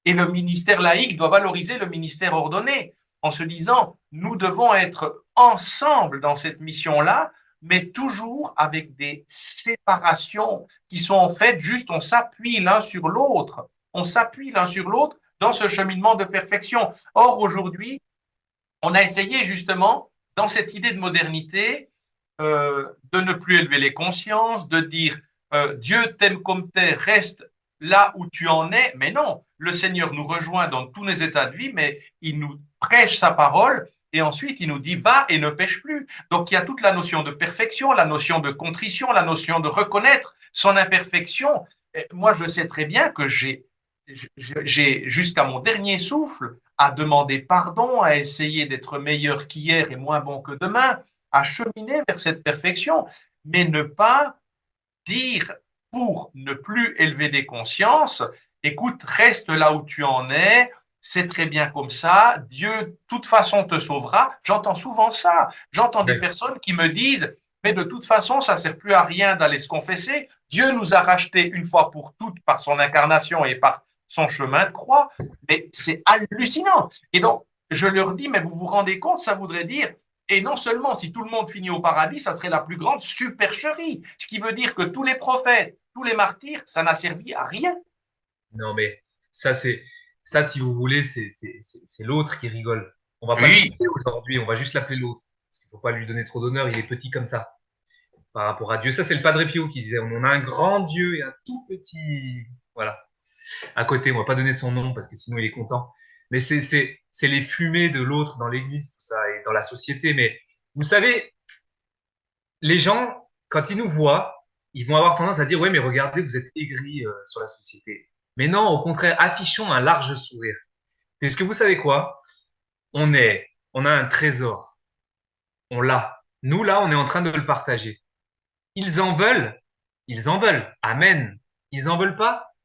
Et le ministère laïque doit valoriser le ministère ordonné en se disant, nous devons être ensemble dans cette mission-là, mais toujours avec des séparations qui sont en fait juste, on s'appuie l'un sur l'autre. On s'appuie l'un sur l'autre dans ce cheminement de perfection. Or, aujourd'hui, on a essayé justement, dans cette idée de modernité, de ne plus élever les consciences, de dire Dieu t'aime comme t'es, reste là où tu en es. Mais non, le Seigneur nous rejoint dans tous les états de vie, mais il nous prêche sa parole et ensuite il nous dit va et ne pêche plus. Donc il y a toute la notion de perfection, la notion de contrition, la notion de reconnaître son imperfection. Et moi, je sais très bien que j'ai jusqu'à mon dernier souffle à demander pardon, à essayer d'être meilleur qu'hier et moins bon que demain, à cheminer vers cette perfection, mais ne pas dire pour ne plus élever des consciences, écoute, reste là où tu en es, c'est très bien comme ça, Dieu, de toute façon, te sauvera. J'entends souvent ça. J'entends des Ouais. personnes qui me disent, mais de toute façon, ça ne sert plus à rien d'aller se confesser. Dieu nous a rachetés une fois pour toutes par son incarnation et par son chemin de croix. Mais c'est hallucinant. Et donc, je leur dis, mais vous vous rendez compte, ça voudrait dire, et non seulement si tout le monde finit au paradis, ça serait la plus grande supercherie. Ce qui veut dire que tous les prophètes, tous les martyrs, ça n'a servi à rien. Non, mais ça, c'est ça, si vous voulez, c'est l'autre qui rigole. On va pas le Oui, citer aujourd'hui, on va juste l'appeler l'autre. Parce qu'il faut pas lui donner trop d'honneur, il est petit comme ça par rapport à Dieu. Ça, c'est le Padre Pio qui disait, on a un grand Dieu et un tout petit, voilà, à côté. On va pas donner son nom parce que sinon il est content. Mais c'est les fumées de l'autre dans l'église, tout ça, et dans la société. Mais vous savez, les gens, quand ils nous voient, ils vont avoir tendance à dire, ouais, mais regardez, vous êtes aigris sur la société. Mais non, au contraire, affichons un large sourire. Parce que vous savez quoi? On a un trésor. On l'a. Nous, là, on est en train de le partager. Ils en veulent. Ils en veulent. Amen. Ils en veulent pas.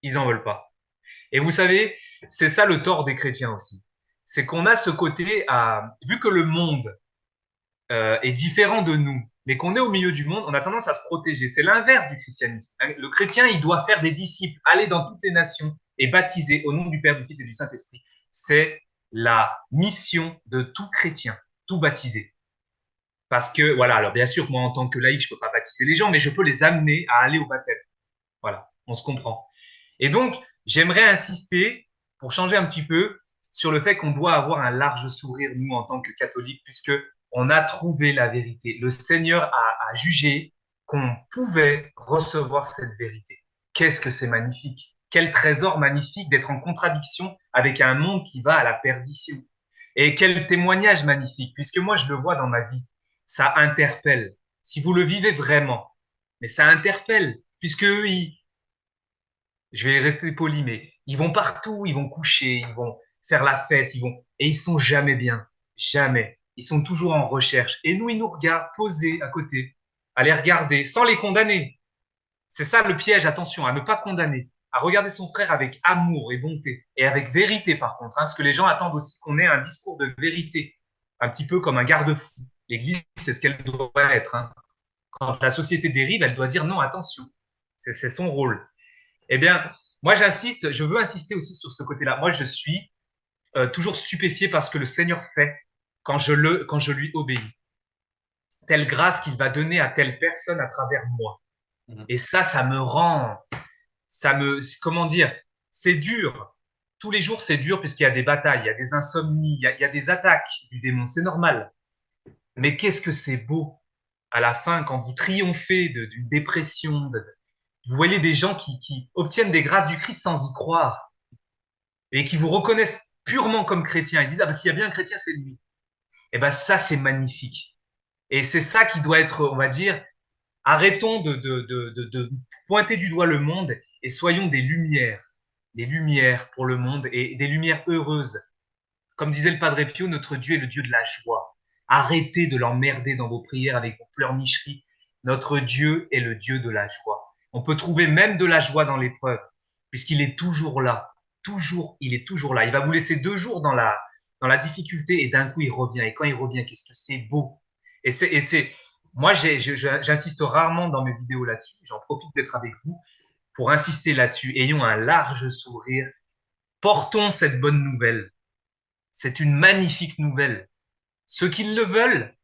Ils en veulent pas. Et vous savez, c'est ça le tort des chrétiens aussi. C'est qu'on a ce côté à, vu que le monde est différent de nous, mais qu'on est au milieu du monde, on a tendance à se protéger. C'est l'inverse du christianisme. Le chrétien, il doit faire des disciples, aller dans toutes les nations et baptiser au nom du Père, du Fils et du Saint-Esprit. C'est la mission de tout chrétien, tout baptisé. Parce que, voilà, alors bien sûr, moi, en tant que laïc, je peux pas baptiser les gens, mais je peux les amener à aller au baptême. Voilà, on se comprend. Et donc, j'aimerais insister, pour changer un petit peu, sur le fait qu'on doit avoir un large sourire, nous, en tant que catholiques, puisque on a trouvé la vérité. Le Seigneur a jugé qu'on pouvait recevoir cette vérité. Qu'est-ce que c'est magnifique! Quel trésor magnifique d'être en contradiction avec un monde qui va à la perdition. Et quel témoignage magnifique, puisque moi, je le vois dans ma vie. Ça interpelle. Si vous le vivez vraiment, mais ça interpelle, puisque eux, je vais rester poli, mais ils vont partout, ils vont coucher, ils vont faire la fête, et ils sont jamais bien. Jamais. Ils sont toujours en recherche. Et nous, ils nous regardent posés à côté, à les regarder, sans les condamner. C'est ça le piège, attention, à ne pas condamner, à regarder son frère avec amour et bonté, et avec vérité par contre, hein, parce que les gens attendent aussi qu'on ait un discours de vérité, un petit peu comme un garde-fou. L'Église, c'est ce qu'elle doit être, hein. Quand la société dérive, elle doit dire non, attention. C'est son rôle. Eh bien, moi, j'insiste, je veux insister aussi sur ce côté-là. Moi, je suis toujours stupéfié par ce que le Seigneur fait quand je lui obéis. Telle grâce qu'il va donner à telle personne à travers moi. Et ça me rend, comment dire, c'est dur. Tous les jours, c'est dur puisqu'il y a des batailles, il y a des insomnies, il y a des attaques du démon, c'est normal. Mais qu'est-ce que c'est beau à la fin quand vous triomphez d'une dépression, Vous voyez des gens qui obtiennent des grâces du Christ sans y croire et qui vous reconnaissent purement comme chrétien. Ils disent, ah ben, s'il y a bien un chrétien, c'est lui. Et ben, ça, c'est magnifique. Et c'est ça qui doit être, on va dire, arrêtons de pointer du doigt le monde et soyons des lumières pour le monde et des lumières heureuses. Comme disait le Padre Pio, notre Dieu est le Dieu de la joie. Arrêtez de l'emmerder dans vos prières avec vos pleurnicheries. Notre Dieu est le Dieu de la joie. On peut trouver même de la joie dans l'épreuve, puisqu'il est toujours là. Toujours, il est toujours là. Il va vous laisser 2 jours dans la difficulté et d'un coup il revient. Et quand il revient, qu'est-ce que c'est beau. Moi j'insiste rarement dans mes vidéos là-dessus. J'en profite d'être avec vous pour insister là-dessus. Ayons un large sourire. Portons cette bonne nouvelle. C'est une magnifique nouvelle. Ceux qui le veulent,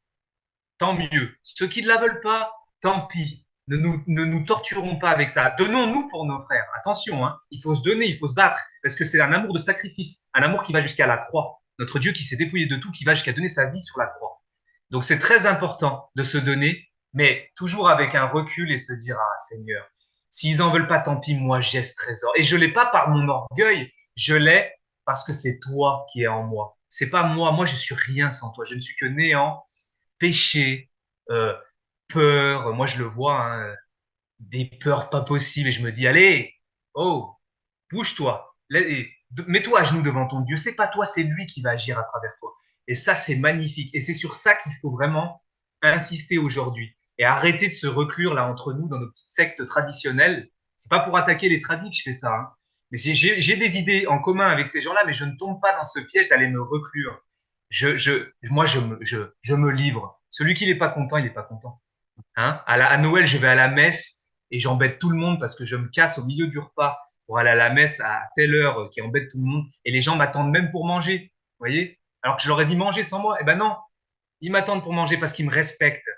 tant mieux. Ceux qui ne la veulent pas, tant pis. Ne nous torturons pas avec ça. Donnons-nous pour nos frères. Attention, hein. Il faut se donner, il faut se battre, parce que c'est un amour de sacrifice, un amour qui va jusqu'à la croix. Notre Dieu qui s'est dépouillé de tout, qui va jusqu'à donner sa vie sur la croix. Donc c'est très important de se donner, mais toujours avec un recul et se dire, ah Seigneur, s'ils en veulent pas, tant pis, moi j'ai ce trésor. Et je l'ai pas par mon orgueil, je l'ai parce que c'est toi qui es en moi. C'est pas moi. Moi, je suis rien sans toi. Je ne suis que néant, péché, euh, peur. Moi, je le vois, hein, des peurs pas possibles. Et je me dis, allez, oh, bouge-toi. Mets-toi à genoux devant ton Dieu. C'est pas toi, c'est lui qui va agir à travers toi. Et ça, c'est magnifique. Et c'est sur ça qu'il faut vraiment insister aujourd'hui. Et arrêter de se reclure là entre nous dans nos petites sectes traditionnelles. C'est pas pour attaquer les tradis que je fais ça, hein. Mais j'ai des idées en commun avec ces gens-là, mais je ne tombe pas dans ce piège d'aller me reclure. Moi, je me livre. Celui qui n'est pas content, il n'est pas content. Hein? À Noël, je vais à la messe et j'embête tout le monde parce que je me casse au milieu du repas pour aller à la messe à telle heure qui embête tout le monde. Et les gens m'attendent même pour manger. Vous voyez? Alors que je leur ai dit manger sans moi. Eh ben non, ils m'attendent pour manger parce qu'ils me respectent.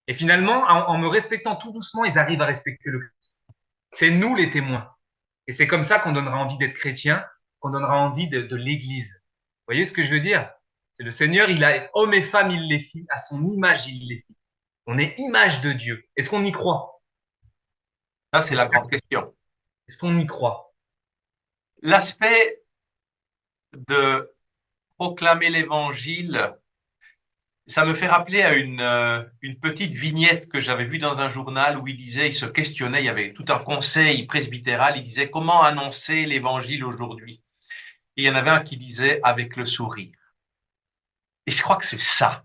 Et finalement, en me respectant tout doucement, ils arrivent à respecter le Christ. C'est nous les témoins. Et c'est comme ça qu'on donnera envie d'être chrétien, qu'on donnera envie de l'Église. Vous voyez ce que je veux dire? C'est le Seigneur, il a hommes et femmes, il les fit, à son image, il les fit. On est image de Dieu. Est-ce qu'on y croit? Là, c'est C'est la ça. grande question. Est-ce qu'on y croit? L'aspect de proclamer l'évangile, ça me fait rappeler à une petite vignette que j'avais vue dans un journal où il disait, il se questionnait, il y avait tout un conseil presbytéral, il disait comment annoncer l'évangile aujourd'hui. Et il y en avait un qui disait avec le sourire. Et je crois que c'est ça.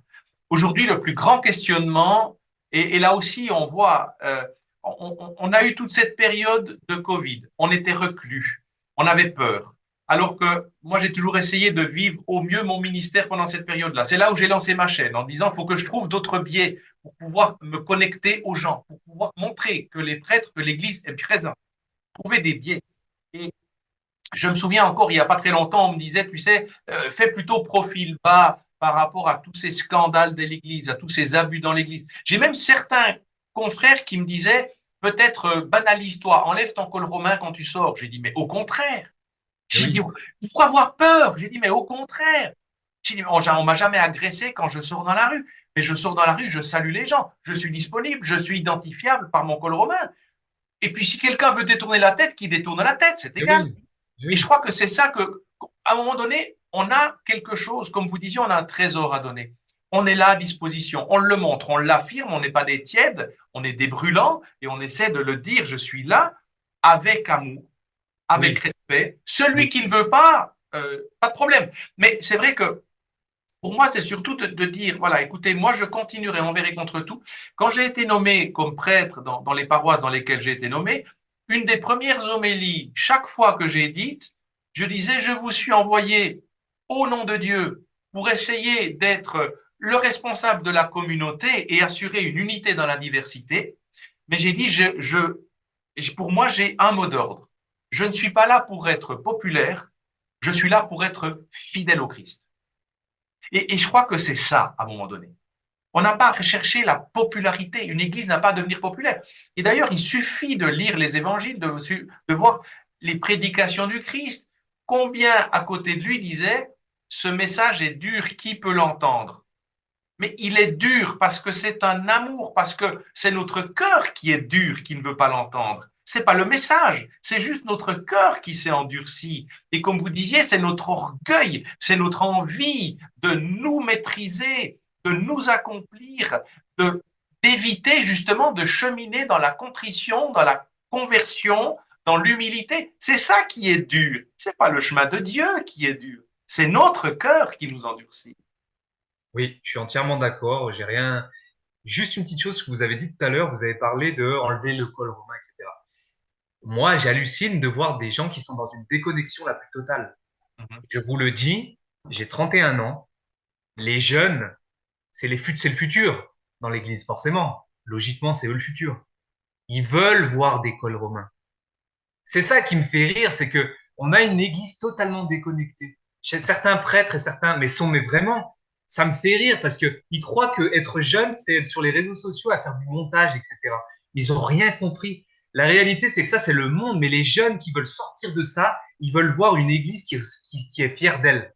Aujourd'hui, le plus grand questionnement, et là aussi, on voit, on a eu toute cette période de Covid. On était reclus, on avait peur. Alors que moi, j'ai toujours essayé de vivre au mieux mon ministère pendant cette période-là. C'est là où j'ai lancé ma chaîne en disant, il faut que je trouve d'autres biais pour pouvoir me connecter aux gens, pour pouvoir montrer que les prêtres, que l'Église est présente. Trouver des biais. Et je me souviens encore, il n'y a pas très longtemps, on me disait, tu sais, fais plutôt profil bas par rapport à tous ces scandales de l'Église, à tous ces abus dans l'Église. J'ai même certains confrères qui me disaient, peut-être banalise-toi, enlève ton col romain quand tu sors. J'ai dit, mais au contraire. J'ai dit, Oui, pourquoi avoir peur? J'ai dit, mais au contraire. J'ai dit, on m'a jamais agressé quand je sors dans la rue. Mais je sors dans la rue, je salue les gens, je suis disponible, je suis identifiable par mon col romain. Et puis si quelqu'un veut détourner la tête, qu'il détourne la tête, c'est égal. oui, Et je oui, crois que c'est ça que, à un moment donné, on a quelque chose, comme vous disiez, on a un trésor à donner. On est là à disposition, on le montre, on l'affirme, on n'est pas des tièdes, on est des brûlants et on essaie de le dire, je suis là, avec amour, avec oui, respect. Celui oui, qui ne veut pas de problème. Mais c'est vrai que pour moi, c'est surtout de dire, voilà, écoutez, moi, je continuerai envers et contre tout. Quand j'ai été nommé comme prêtre dans les paroisses dans lesquelles j'ai été nommé, une des premières homélies, chaque fois que j'ai dites, je disais, je vous suis envoyé au nom de Dieu pour essayer d'être le responsable de la communauté et assurer une unité dans la diversité. Mais j'ai dit, pour moi, j'ai un mot d'ordre. Je ne suis pas là pour être populaire, je suis là pour être fidèle au Christ. Et je crois que c'est ça, à un moment donné. On n'a pas à rechercher la popularité. Une église n'a pas à devenir populaire. Et d'ailleurs, il suffit de lire les évangiles, de voir les prédications du Christ. Combien à côté de lui disait, ce message est dur, qui peut l'entendre? Mais il est dur parce que c'est un amour, parce que c'est notre cœur qui est dur, qui ne veut pas l'entendre. C'est pas le message, c'est juste notre cœur qui s'est endurci. Et comme vous disiez, c'est notre orgueil, c'est notre envie de nous maîtriser, de nous accomplir, de d'éviter justement de cheminer dans la contrition, dans la conversion, dans l'humilité. C'est ça qui est dur. C'est pas le chemin de Dieu qui est dur. C'est notre cœur qui nous endurcit. Oui, je suis entièrement d'accord. J'ai rien. Juste une petite chose que vous avez dit tout à l'heure, vous avez parlé de enlever le col romain, etc. Moi, j'hallucine de voir des gens qui sont dans une déconnexion la plus totale. Mhm. Je vous le dis, j'ai 31 ans. Les jeunes, c'est le futur dans l'Église, forcément. Logiquement, c'est eux le futur. Ils veulent voir des cols romains. C'est ça qui me fait rire, c'est que on a une Église totalement déconnectée. Chez certains prêtres et certains, mais vraiment, ça me fait rire parce que ils croient que être jeune, c'est être sur les réseaux sociaux à faire du montage, etc. Ils ont rien compris. La réalité, c'est que ça, c'est le monde, mais les jeunes qui veulent sortir de ça, ils veulent voir une Église qui est fière d'elle.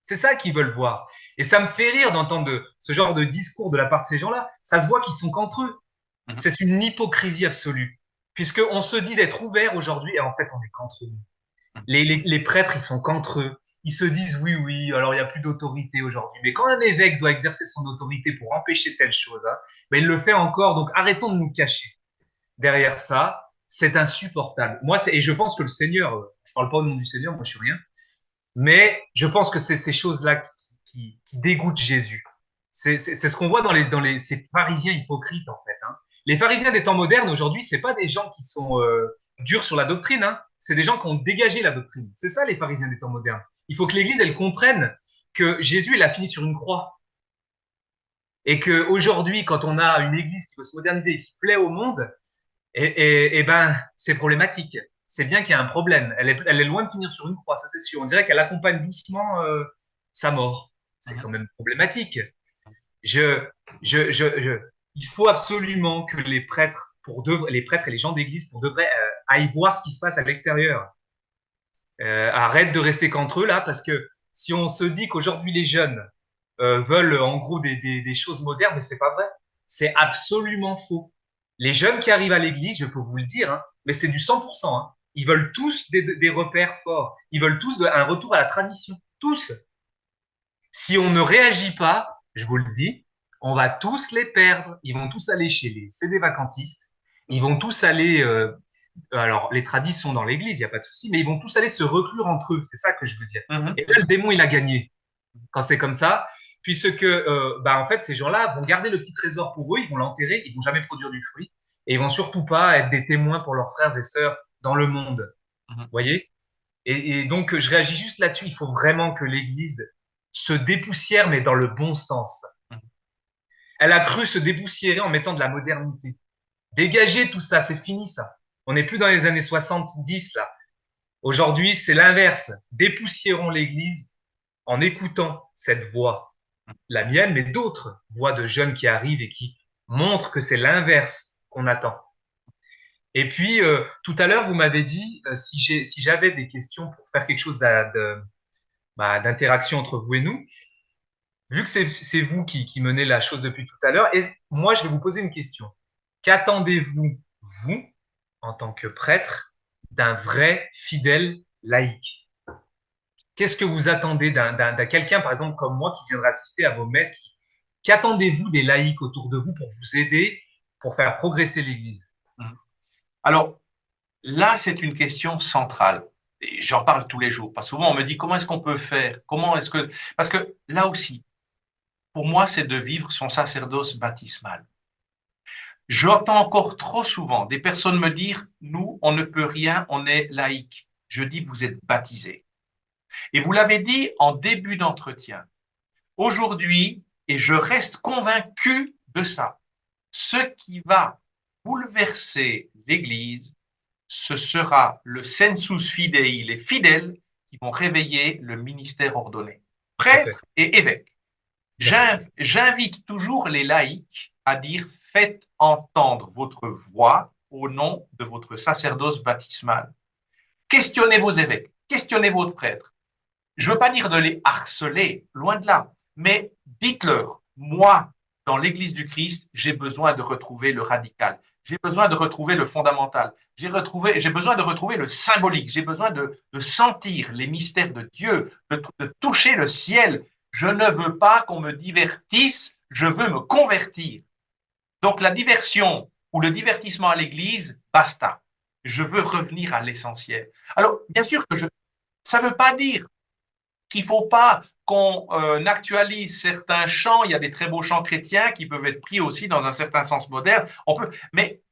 C'est ça qu'ils veulent voir. Et ça me fait rire d'entendre ce genre de discours de la part de ces gens-là. Ça se voit qu'ils sont qu'entre eux. Mhm. C'est une hypocrisie absolue. Puisqu'on se dit d'être ouvert aujourd'hui, et en fait, on est qu'entre nous. Les prêtres, ils sont qu'entre eux. Ils se disent oui, oui, alors il n'y a plus d'autorité aujourd'hui. Mais quand un évêque doit exercer son autorité pour empêcher telle chose, hein, ben il le fait encore. Donc arrêtons de nous cacher derrière ça. C'est insupportable. Moi, et je pense que le Seigneur, je parle pas au nom du Seigneur, moi je suis rien, mais je pense que c'est ces choses-là qui dégoûtent Jésus. C'est ce qu'on voit dans ces pharisiens hypocrites, en fait. Hein. Les pharisiens des temps modernes, aujourd'hui, c'est pas des gens qui sont durs sur la doctrine, hein. C'est des gens qui ont dégagé la doctrine. C'est ça, les pharisiens des temps modernes. Il faut que l'Église, elle comprenne que Jésus, il a fini sur une croix. Et que aujourd'hui, quand on a une Église qui veut se moderniser et qui plaît au monde, et ben, c'est problématique. C'est bien qu'il y a un problème. Elle est loin de finir sur une croix, ça c'est sûr. On dirait qu'elle accompagne doucement sa mort. C'est Mhm. quand même problématique. Je, je, il faut absolument que les prêtres et les gens d'église pour de vrai aillent voir ce qui se passe à l'extérieur. Arrête de rester qu'entre eux là, parce que si on se dit qu'aujourd'hui les jeunes veulent en gros des choses modernes, mais c'est pas vrai. C'est absolument faux. Les jeunes qui arrivent à l'église, je peux vous le dire, hein, mais c'est du 100%. Hein. Ils veulent tous des repères forts. Ils veulent tous un retour à la tradition. Tous. Si on ne réagit pas, je vous le dis, on va tous les perdre. Ils vont tous aller chez les CD vacantistes. Ils vont tous aller. Alors, les traditions dans l'église, il n'y a pas de souci, mais ils vont tous aller se reclure entre eux. C'est ça que je veux dire. Mhm. Et là, le démon, il a gagné quand c'est comme ça, puisque en fait, ces gens-là vont garder le petit trésor pour eux, ils vont l'enterrer, ils vont jamais produire du fruit, et ils vont surtout pas être des témoins pour leurs frères et sœurs dans le monde. Mhm. Vous voyez? Et donc, je réagis juste là-dessus. Il faut vraiment que l'Église se dépoussière, mais dans le bon sens. Mhm. Elle a cru se dépoussiérer en mettant de la modernité. Dégagez tout ça, c'est fini ça. On n'est plus dans les années 70 là. Aujourd'hui, c'est l'inverse. Dépoussiérons l'Église en écoutant cette voix, la mienne, mais d'autres voix de jeunes qui arrivent et qui montrent que c'est l'inverse qu'on attend. Et puis, tout à l'heure, vous m'avez dit si j'avais des questions pour faire quelque chose d'interaction entre vous et nous, vu que c'est vous qui menez la chose depuis tout à l'heure, et moi, je vais vous poser une question. Qu'attendez-vous, vous, en tant que prêtre, d'un vrai fidèle laïc? Qu'est-ce que vous attendez d'un quelqu'un, par exemple, comme moi, qui viendra assister à vos messes? Qu'attendez-vous des laïcs autour de vous pour vous aider, pour faire progresser l'Église? Mhm. Alors, là, c'est une question centrale. Et j'en parle tous les jours. Parce que souvent, on me dit comment est-ce qu'on peut faire? Comment est-ce que. Parce que là aussi, pour moi, c'est de vivre son sacerdoce baptismal. J'entends encore trop souvent des personnes me dire, nous, on ne peut rien, on est laïque. Je dis, vous êtes baptisés. Et vous l'avez dit en début d'entretien. Aujourd'hui, et je reste convaincu de ça, ce qui va bouleverser l'Église, ce sera le sensus fidei, les fidèles qui vont réveiller le ministère ordonné. Tout à fait. Prêtres et évêques. Tout à fait. J'invite toujours les laïcs à dire faites entendre votre voix au nom de votre sacerdoce baptismal. Questionnez vos évêques, questionnez votre prêtre. Je ne veux pas dire de les harceler, loin de là, mais dites-leur, moi, dans l'Église du Christ, j'ai besoin de retrouver le radical. j'ai besoin de retrouver le fondamental. J'ai besoin de retrouver le symbolique. J'ai besoin de sentir les mystères de Dieu, de toucher le ciel. Je ne veux pas qu'on me divertisse, je veux me convertir. Donc la diversion ou le divertissement à l'église, basta. Je veux revenir à l'essentiel. Alors, bien sûr que ça ne veut pas dire qu'il ne faut pas qu'on actualise certains chants. Il y a des très beaux chants chrétiens qui peuvent être pris aussi dans un certain sens moderne. Mais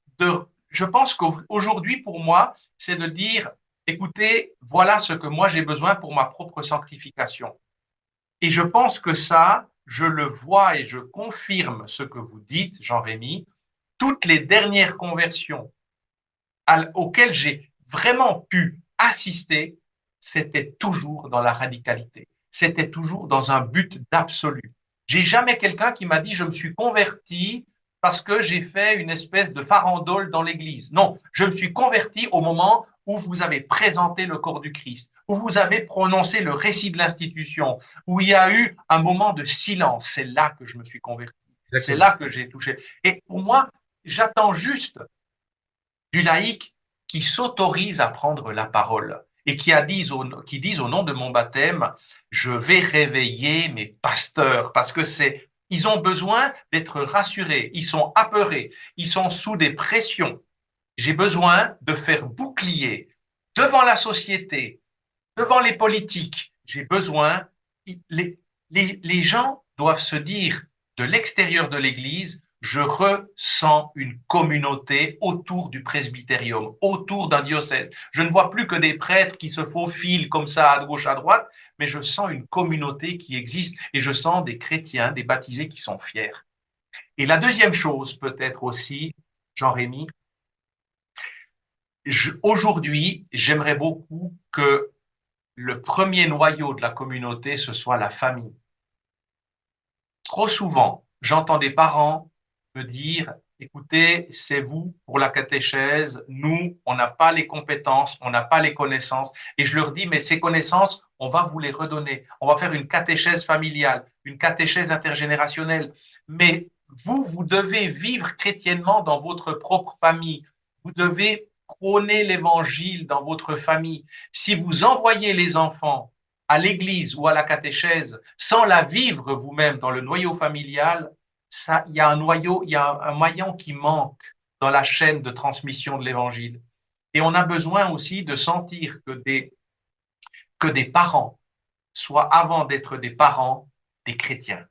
je pense qu'aujourd'hui, pour moi, c'est de dire, écoutez, voilà ce que moi j'ai besoin pour ma propre sanctification. Et je pense que ça, je le vois et je confirme ce que vous dites, Jean-Rémy, toutes les dernières conversions auxquelles j'ai vraiment pu assister, c'était toujours dans la radicalité. C'était toujours dans un but d'absolu. J'ai jamais quelqu'un qui m'a dit je me suis converti parce que j'ai fait une espèce de farandole dans l'église. Non, je me suis converti au moment où vous avez présenté le corps du Christ, où vous avez prononcé le récit de l'institution, où il y a eu un moment de silence. C'est là que je me suis converti. C'est Exactement. là que j'ai touché. Et pour moi, j'attends juste du laïc qui s'autorise à prendre la parole et qui disent au nom de mon baptême, je vais réveiller mes pasteurs parce que ils ont besoin d'être rassurés, ils sont apeurés, ils sont sous des pressions. J'ai besoin de faire bouclier devant la société, devant les politiques. J'ai besoin, les gens doivent se dire de l'extérieur de l'Église, je ressens une communauté autour du presbytérium, autour d'un diocèse. Je ne vois plus que des prêtres qui se faufilent comme ça à gauche, à droite, mais je sens une communauté qui existe et je sens des chrétiens, des baptisés qui sont fiers. Et la deuxième chose, peut-être aussi, Jean-Rémy, aujourd'hui, j'aimerais beaucoup que le premier noyau de la communauté, ce soit la famille. Trop souvent, j'entends des parents me dire, écoutez, c'est vous pour la catéchèse, nous, on n'a pas les compétences, on n'a pas les connaissances. Et je leur dis, mais ces connaissances, on va vous les redonner. On va faire une catéchèse familiale, une catéchèse intergénérationnelle. Mais vous, vous devez vivre chrétiennement dans votre propre famille. Vous devez prôner l'évangile dans votre famille. Si vous envoyez les enfants à l'église ou à la catéchèse sans la vivre vous-même dans le noyau familial, ça, il y a un noyau, il y a un maillon qui manque dans la chaîne de transmission de l'évangile. Et on a besoin aussi de sentir que des parents soient, avant d'être des parents, des chrétiens.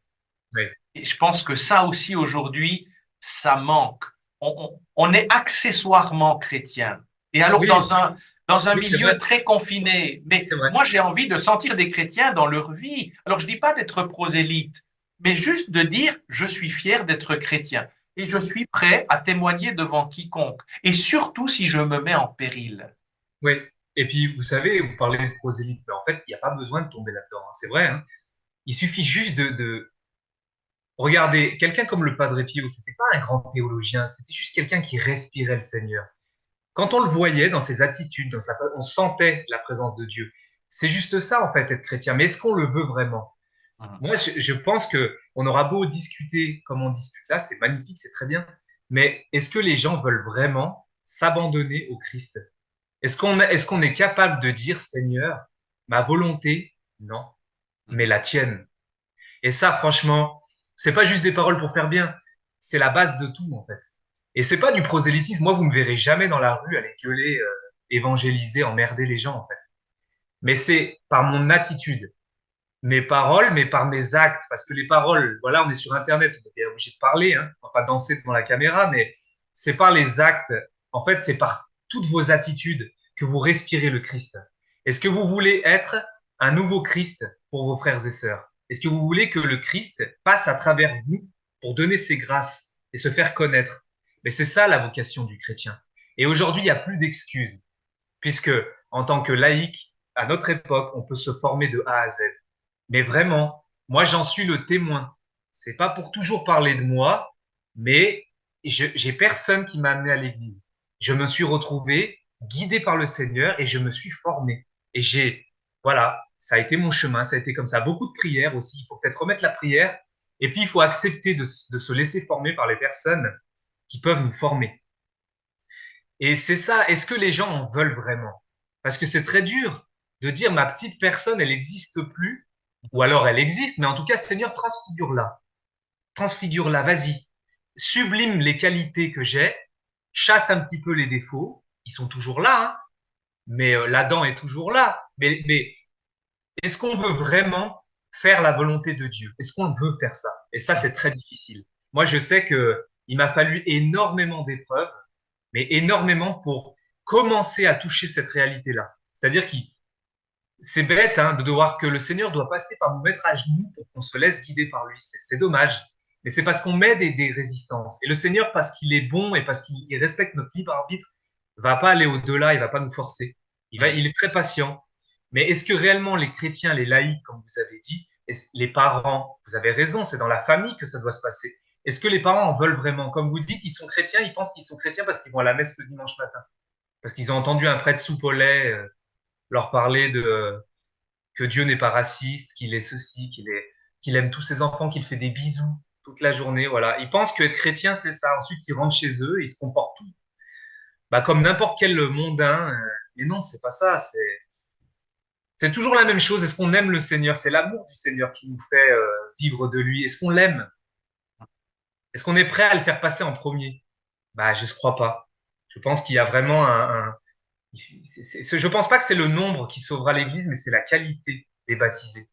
Oui, Et je pense que ça aussi, aujourd'hui, ça manque. On est accessoirement chrétien. Et alors, oui, dans un oui, c'est milieu vrai, très confiné, mais c'est vrai. moi, j'ai envie de sentir des chrétiens dans leur vie. Alors, je dis pas d'être prosélyte, mais juste de dire, je suis fier d'être chrétien et je suis prêt à témoigner devant quiconque, et surtout si je me mets en péril. Oui. Et puis, vous savez, vous parlez de prosélyte, mais en fait, il n'y a pas besoin de tomber là-dedans, hein. C'est vrai, hein. Il suffit juste de... Regardez, quelqu'un comme le Padre Pio, c'était pas un grand théologien, c'était juste quelqu'un qui respirait le Seigneur. Quand on le voyait dans ses attitudes, on sentait la présence de Dieu. C'est juste ça, en fait, être chrétien. Mais est-ce qu'on le veut vraiment? Moi, je pense que on aura beau discuter comme on discute là, c'est magnifique, c'est très bien. Mais est-ce que les gens veulent vraiment s'abandonner au Christ? Est-ce qu'on est capable de dire, Seigneur, ma volonté, non, mais la tienne? Et ça, franchement, c'est pas juste des paroles pour faire bien. C'est la base de tout, en fait. Et c'est pas du prosélytisme. Moi, vous me verrez jamais dans la rue aller gueuler, évangéliser, emmerder les gens, en fait. Mais c'est par mon attitude, mes paroles, mais par mes actes. Parce que les paroles, voilà, on est sur Internet, on est bien obligé de parler, hein. On va pas danser devant la caméra, mais c'est par les actes. En fait, c'est par toutes vos attitudes que vous respirez le Christ. Est-ce que vous voulez être un nouveau Christ pour vos frères et sœurs? Est-ce que vous voulez que le Christ passe à travers vous pour donner ses grâces et se faire connaître? Mais c'est ça la vocation du chrétien. Et aujourd'hui, il n'y a plus d'excuses, puisque en tant que laïc, à notre époque, on peut se former de A à Z. Mais vraiment, moi, j'en suis le témoin. C'est pas pour toujours parler de moi, mais j'ai personne qui m'a amené à l'église. Je me suis retrouvé guidé par le Seigneur et je me suis formé. Et voilà, ça a été mon chemin, ça a été comme ça. Beaucoup de prières aussi. Il faut peut-être remettre la prière. Et puis, il faut accepter de se laisser former par les personnes qui peuvent nous former. Et c'est ça, est-ce que les gens en veulent vraiment? Parce que c'est très dur de dire ma petite personne, elle n'existe plus, ou alors elle existe, mais en tout cas, Seigneur, transfigure-la, vas-y, sublime les qualités que j'ai, chasse un petit peu les défauts, ils sont toujours là, hein, mais l'Adam est toujours là. Mais est-ce qu'on veut vraiment faire la volonté de Dieu? Est-ce qu'on veut faire ça? Et ça, c'est très difficile. Moi, je sais que il m'a fallu énormément d'épreuves, mais énormément pour commencer à toucher cette réalité-là. C'est-à-dire que c'est bête hein, de devoir que le Seigneur doit passer par nous mettre à genoux pour qu'on se laisse guider par lui. C'est dommage. Mais c'est parce qu'on met des résistances. Et le Seigneur, parce qu'il est bon et parce qu'il respecte notre libre arbitre, va pas aller au-delà, il va pas nous forcer. Il est très patient. Mais est-ce que réellement les chrétiens, les laïcs, comme vous avez dit, les parents, vous avez raison, c'est dans la famille que ça doit se passer. Est-ce que les parents en veulent vraiment? Comme vous dites, ils sont chrétiens, ils pensent qu'ils sont chrétiens parce qu'ils vont à la messe le dimanche matin. Parce qu'ils ont entendu un prêtre soupe au lait leur parler de que Dieu n'est pas raciste, qu'il est ceci, qu'il aime tous ses enfants, qu'il fait des bisous toute la journée. Voilà. Ils pensent que être chrétien, c'est ça. Ensuite, ils rentrent chez eux et ils se comportent tout bah, comme n'importe quel mondain. Mais non, c'est pas ça. C'est toujours la même chose. Est-ce qu'on aime le Seigneur? C'est l'amour du Seigneur qui nous fait vivre de lui. Est-ce qu'on l'aime? Est-ce qu'on est prêt à le faire passer en premier? Bah, je ne crois pas. Je pense qu'il y a vraiment je pense pas que c'est le nombre qui sauvera l'Église, mais c'est la qualité des baptisés.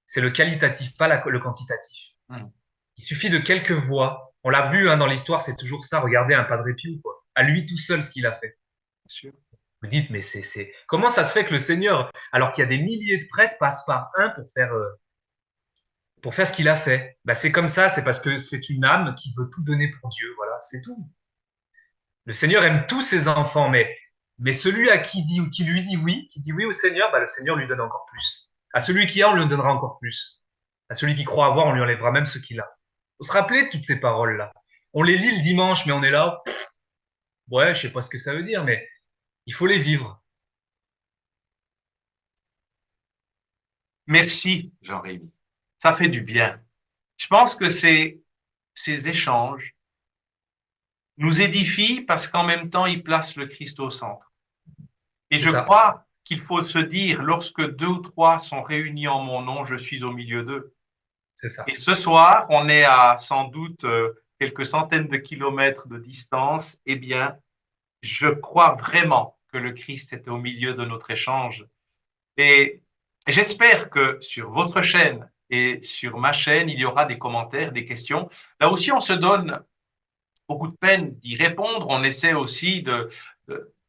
C'est le qualitatif, pas le quantitatif. Hum, Il suffit de quelques voix. On l'a vu hein, dans l'histoire, c'est toujours ça. Regardez un Padre Pio, quoi. À lui tout seul, ce qu'il a fait. bien sûr. Vous dites, mais comment ça se fait que le Seigneur, alors qu'il y a des milliers de prêtres, passe par un pour faire ce qu'il a fait? Bah, c'est comme ça, c'est parce que c'est une âme qui veut tout donner pour Dieu. Voilà, c'est tout. Le Seigneur aime tous ses enfants, mais celui à qui lui dit oui, qui dit oui au Seigneur, bah, le Seigneur lui donne encore plus. À celui qui a, on lui donnera encore plus. À celui qui croit avoir, on lui enlèvera même ce qu'il a. Faut se rappeler de toutes ces paroles-là. On les lit le dimanche, mais on est là, ouais, je sais pas ce que ça veut dire, mais il faut les vivre. Merci, Jean-Rémy. Ça fait du bien. Je pense que ces échanges nous édifient parce qu'en même temps, ils placent le Christ au centre. Et C'est je ça, crois qu'il faut se dire, lorsque deux ou trois sont réunis en mon nom, je suis au milieu d'eux. c'est ça. Et ce soir, on est à sans doute quelques centaines de kilomètres de distance. Eh bien, je crois vraiment que le Christ est au milieu de notre échange. Et j'espère que sur votre chaîne et sur ma chaîne, il y aura des commentaires, des questions. Là aussi, on se donne beaucoup de peine d'y répondre. On essaie aussi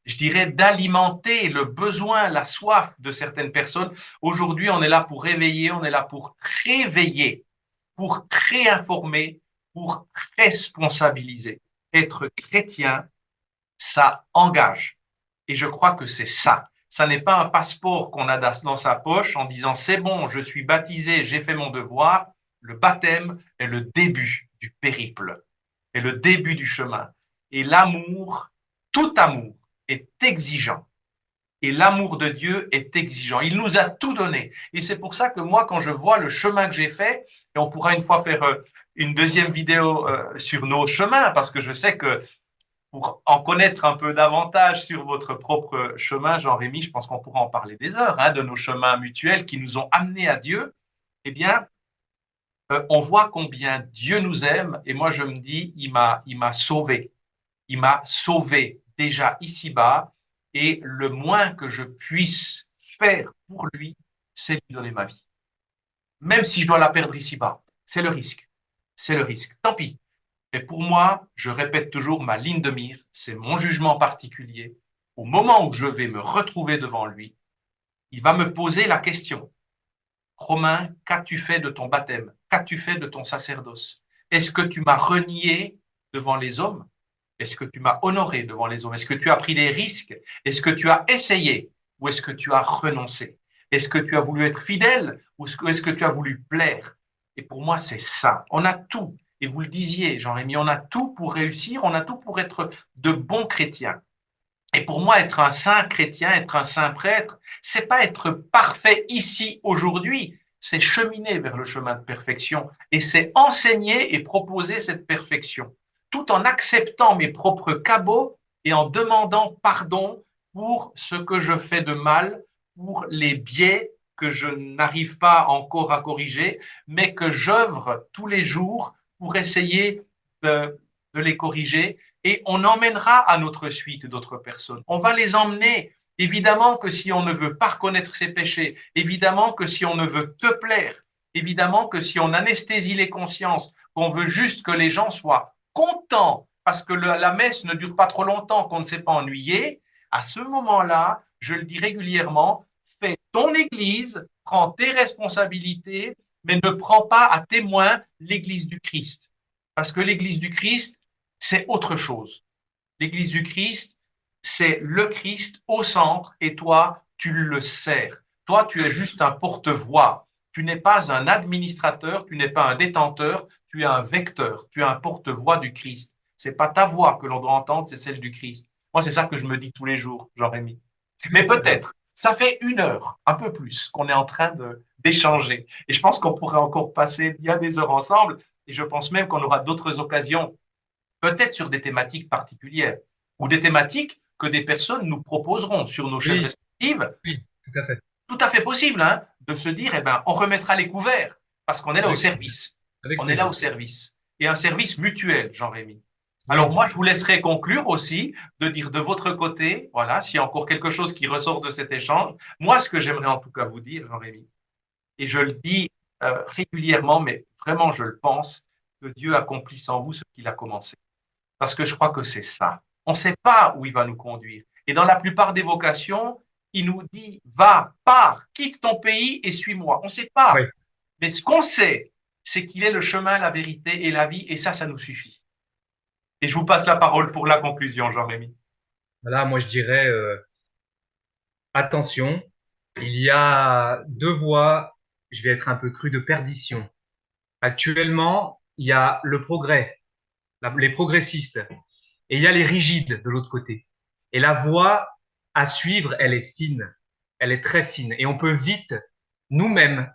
je dirais, d'alimenter le besoin, la soif de certaines personnes. Aujourd'hui, on est là pour réveiller, on est là pour réveiller, pour réinformer, pour responsabiliser. Être chrétien, ça engage. Et je crois que c'est ça. Ça n'est pas un passeport qu'on a dans sa poche en disant c'est bon, je suis baptisé, j'ai fait mon devoir. Le baptême est le début du périple, est le début du chemin. Et l'amour, tout amour, est exigeant. Et l'amour de Dieu est exigeant. Il nous a tout donné. Et c'est pour ça que moi, quand je vois le chemin que j'ai fait, et on pourra une fois faire une deuxième vidéo sur nos chemins, parce que je sais que pour en connaître un peu davantage sur votre propre chemin, Jean-Rémy, je pense qu'on pourra en parler des heures, hein, de nos chemins mutuels qui nous ont amenés à Dieu. Eh bien, on voit combien Dieu nous aime. Et moi, je me dis, il m'a sauvé. Il m'a sauvé déjà ici-bas. Et le moins que je puisse faire pour lui, c'est lui donner ma vie. Même si je dois la perdre ici-bas. C'est le risque. C'est le risque. Tant pis. Mais pour moi, je répète toujours ma ligne de mire, c'est mon jugement particulier. Au moment où je vais me retrouver devant lui, il va me poser la question. Romain, qu'as-tu fait de ton baptême? Qu'as-tu fait de ton sacerdoce? Est-ce que tu m'as renié devant les hommes? Est-ce que tu m'as honoré devant les hommes? Est-ce que tu as pris des risques? Est-ce que tu as essayé? Ou est-ce que tu as renoncé? Est-ce que tu as voulu être fidèle? Ou est-ce que tu as voulu plaire? Et pour moi, c'est ça. On a tout. Et vous le disiez, Jean-Rémy, on a tout pour réussir, on a tout pour être de bons chrétiens. Et pour moi, être un saint chrétien, être un saint prêtre, c'est pas être parfait ici, aujourd'hui, c'est cheminer vers le chemin de perfection et c'est enseigner et proposer cette perfection, tout en acceptant mes propres cabots et en demandant pardon pour ce que je fais de mal, pour les biais que je n'arrive pas encore à corriger, mais que j'œuvre tous les jours pour essayer de les corriger. Et on emmènera à notre suite d'autres personnes. On va les emmener. Évidemment que si on ne veut pas reconnaître ses péchés, évidemment que si on ne veut que plaire, évidemment que si on anesthésie les consciences, qu'on veut juste que les gens soient contents, parce que la messe ne dure pas trop longtemps, qu'on ne s'est pas ennuyé, à ce moment-là, je le dis régulièrement, fais ton église, prends tes responsabilités, mais ne prends pas à témoin l'église du Christ. Parce que l'église du Christ, c'est autre chose. L'église du Christ, c'est le Christ au centre et toi, tu le sers. Toi, tu es juste un porte-voix. Tu n'es pas un administrateur, tu n'es pas un détenteur, tu es un vecteur, tu es un porte-voix du Christ. C'est pas ta voix que l'on doit entendre, c'est celle du Christ. Moi, c'est ça que je me dis tous les jours, Jean-Rémy. Mais peut-être, ça fait 1 heure, un peu plus, qu'on est en train d'échanger. Et je pense qu'on pourrait encore passer bien des heures ensemble. Et je pense même qu'on aura d'autres occasions, peut-être sur des thématiques particulières ou des thématiques que des personnes nous proposeront sur nos chaînes Oui, respectives. oui, tout à fait. Tout à fait possible, hein, de se dire, eh ben, on remettra les couverts parce qu'on est là au Avec plaisir. service. Avec On est là au plaisir. service. Et un service mutuel, Jean-Rémy. Alors Oui. moi, je vous laisserai conclure aussi, de dire de votre côté, voilà, s'il y a encore quelque chose qui ressort de cet échange. Moi, ce que j'aimerais en tout cas vous dire, Jean-Rémy, et je le dis régulièrement, mais vraiment je le pense, que Dieu accomplisse en vous ce qu'il a commencé. Parce que je crois que c'est ça. On ne sait pas où il va nous conduire. Et dans la plupart des vocations, il nous dit, va, pars, quitte ton pays et suis-moi. On ne sait Oui. pas. Mais ce qu'on sait, c'est qu'il est le chemin, la vérité et la vie. Et ça nous suffit. Et je vous passe la parole pour la conclusion, Jean-Rémy. Voilà, moi je dirais attention, il y a deux voies, je vais être un peu cru, de perdition. Actuellement, il y a le progrès, les progressistes, et il y a les rigides de l'autre côté. Et la voie à suivre, elle est fine, elle est très fine. Et on peut vite, nous-mêmes,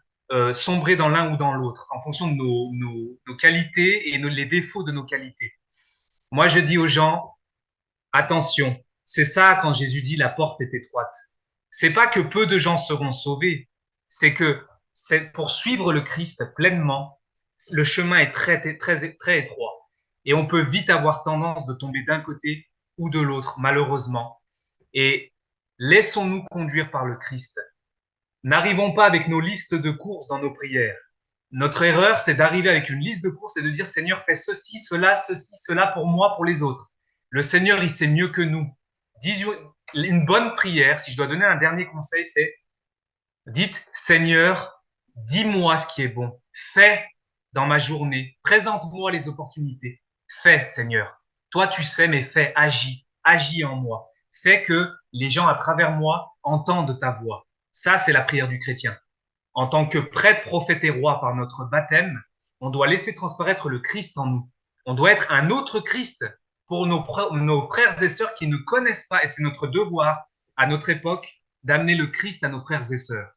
sombrer dans l'un ou dans l'autre, en fonction de nos qualités et les défauts de nos qualités. Moi, je dis aux gens, attention, c'est ça quand Jésus dit la porte est étroite. C'est pas que peu de gens seront sauvés, c'est que c'est pour suivre le Christ pleinement, le chemin est très étroit et on peut vite avoir tendance de tomber d'un côté ou de l'autre, malheureusement. Et laissons-nous conduire par le Christ. N'arrivons pas avec nos listes de courses dans nos prières. Notre erreur, c'est d'arriver avec une liste de courses et de dire Seigneur, fais ceci, cela pour moi, pour les autres. Le Seigneur, il sait mieux que nous. Une bonne prière, si je dois donner un dernier conseil, c'est dites Seigneur, dis-moi ce qui est bon. Fais dans ma journée. Présente-moi les opportunités. Fais, Seigneur. Toi, tu sais, mais fais, agis. Agis en moi. Fais que les gens à travers moi entendent ta voix. Ça, c'est la prière du chrétien. En tant que prêtre, prophète et roi par notre baptême, on doit laisser transparaître le Christ en nous. On doit être un autre Christ pour nos frères et sœurs qui ne connaissent pas. Et c'est notre devoir, à notre époque, d'amener le Christ à nos frères et sœurs.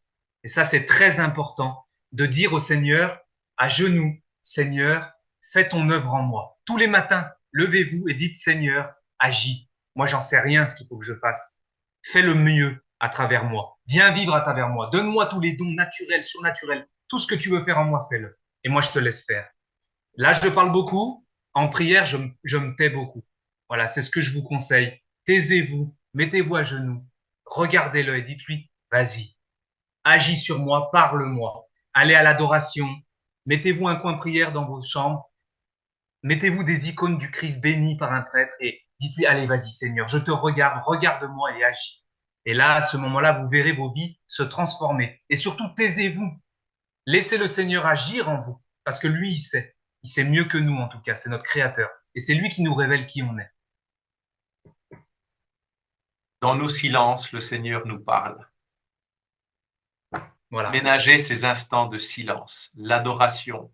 Et ça, c'est très important de dire au Seigneur, à genoux, Seigneur, fais ton œuvre en moi. Tous les matins, levez-vous et dites, Seigneur, agis. Moi, j'en sais rien ce qu'il faut que je fasse. Fais le mieux à travers moi. Viens vivre à travers moi. Donne-moi tous les dons naturels, surnaturels. Tout ce que tu veux faire en moi, fais-le. Et moi, je te laisse faire. Là, je parle beaucoup. En prière, je me tais beaucoup. Voilà, c'est ce que je vous conseille. Taisez-vous, mettez-vous à genoux, regardez-le et dites-lui, vas-y, agis sur moi, parle-moi. Allez à l'adoration, mettez-vous un coin prière dans vos chambres, mettez-vous des icônes du Christ béni par un prêtre et dites-lui, allez, vas-y Seigneur, je te regarde, regarde-moi et agis. Et là, à ce moment-là, vous verrez vos vies se transformer. Et surtout, taisez-vous. Laissez le Seigneur agir en vous, parce que lui, il sait. Il sait mieux que nous, en tout cas. C'est notre Créateur. Et c'est lui qui nous révèle qui on est. Dans nos silences, le Seigneur nous parle. Voilà, Ménagez ces instants de silence, l'adoration,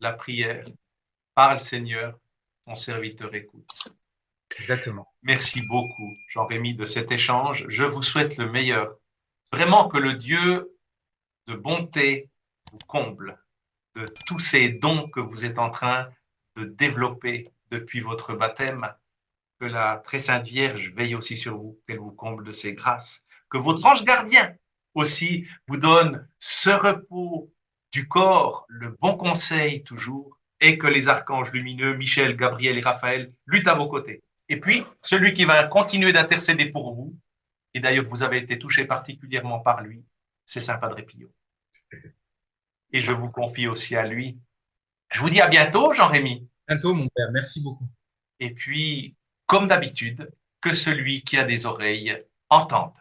la prière. Parle, Seigneur, ton serviteur écoute. exactement. Merci beaucoup, Jean-Rémy, de cet échange. Je vous souhaite le meilleur. Vraiment que le Dieu de bonté vous comble de tous ces dons que vous êtes en train de développer depuis votre baptême. que la très sainte Vierge veille aussi sur vous, qu'elle vous comble de ses grâces, que votre ange gardien aussi vous donne ce repos du corps, le bon conseil toujours, et que les archanges lumineux, Michel, Gabriel et Raphaël, luttent à vos côtés. Et puis, celui qui va continuer d'intercéder pour vous, et d'ailleurs vous avez été touché particulièrement par lui, c'est Saint Padre Pio. Et je vous confie aussi à lui. Je vous dis à bientôt, Jean-Rémy. Bientôt, mon père. Merci beaucoup. Et puis, comme d'habitude, que celui qui a des oreilles entende.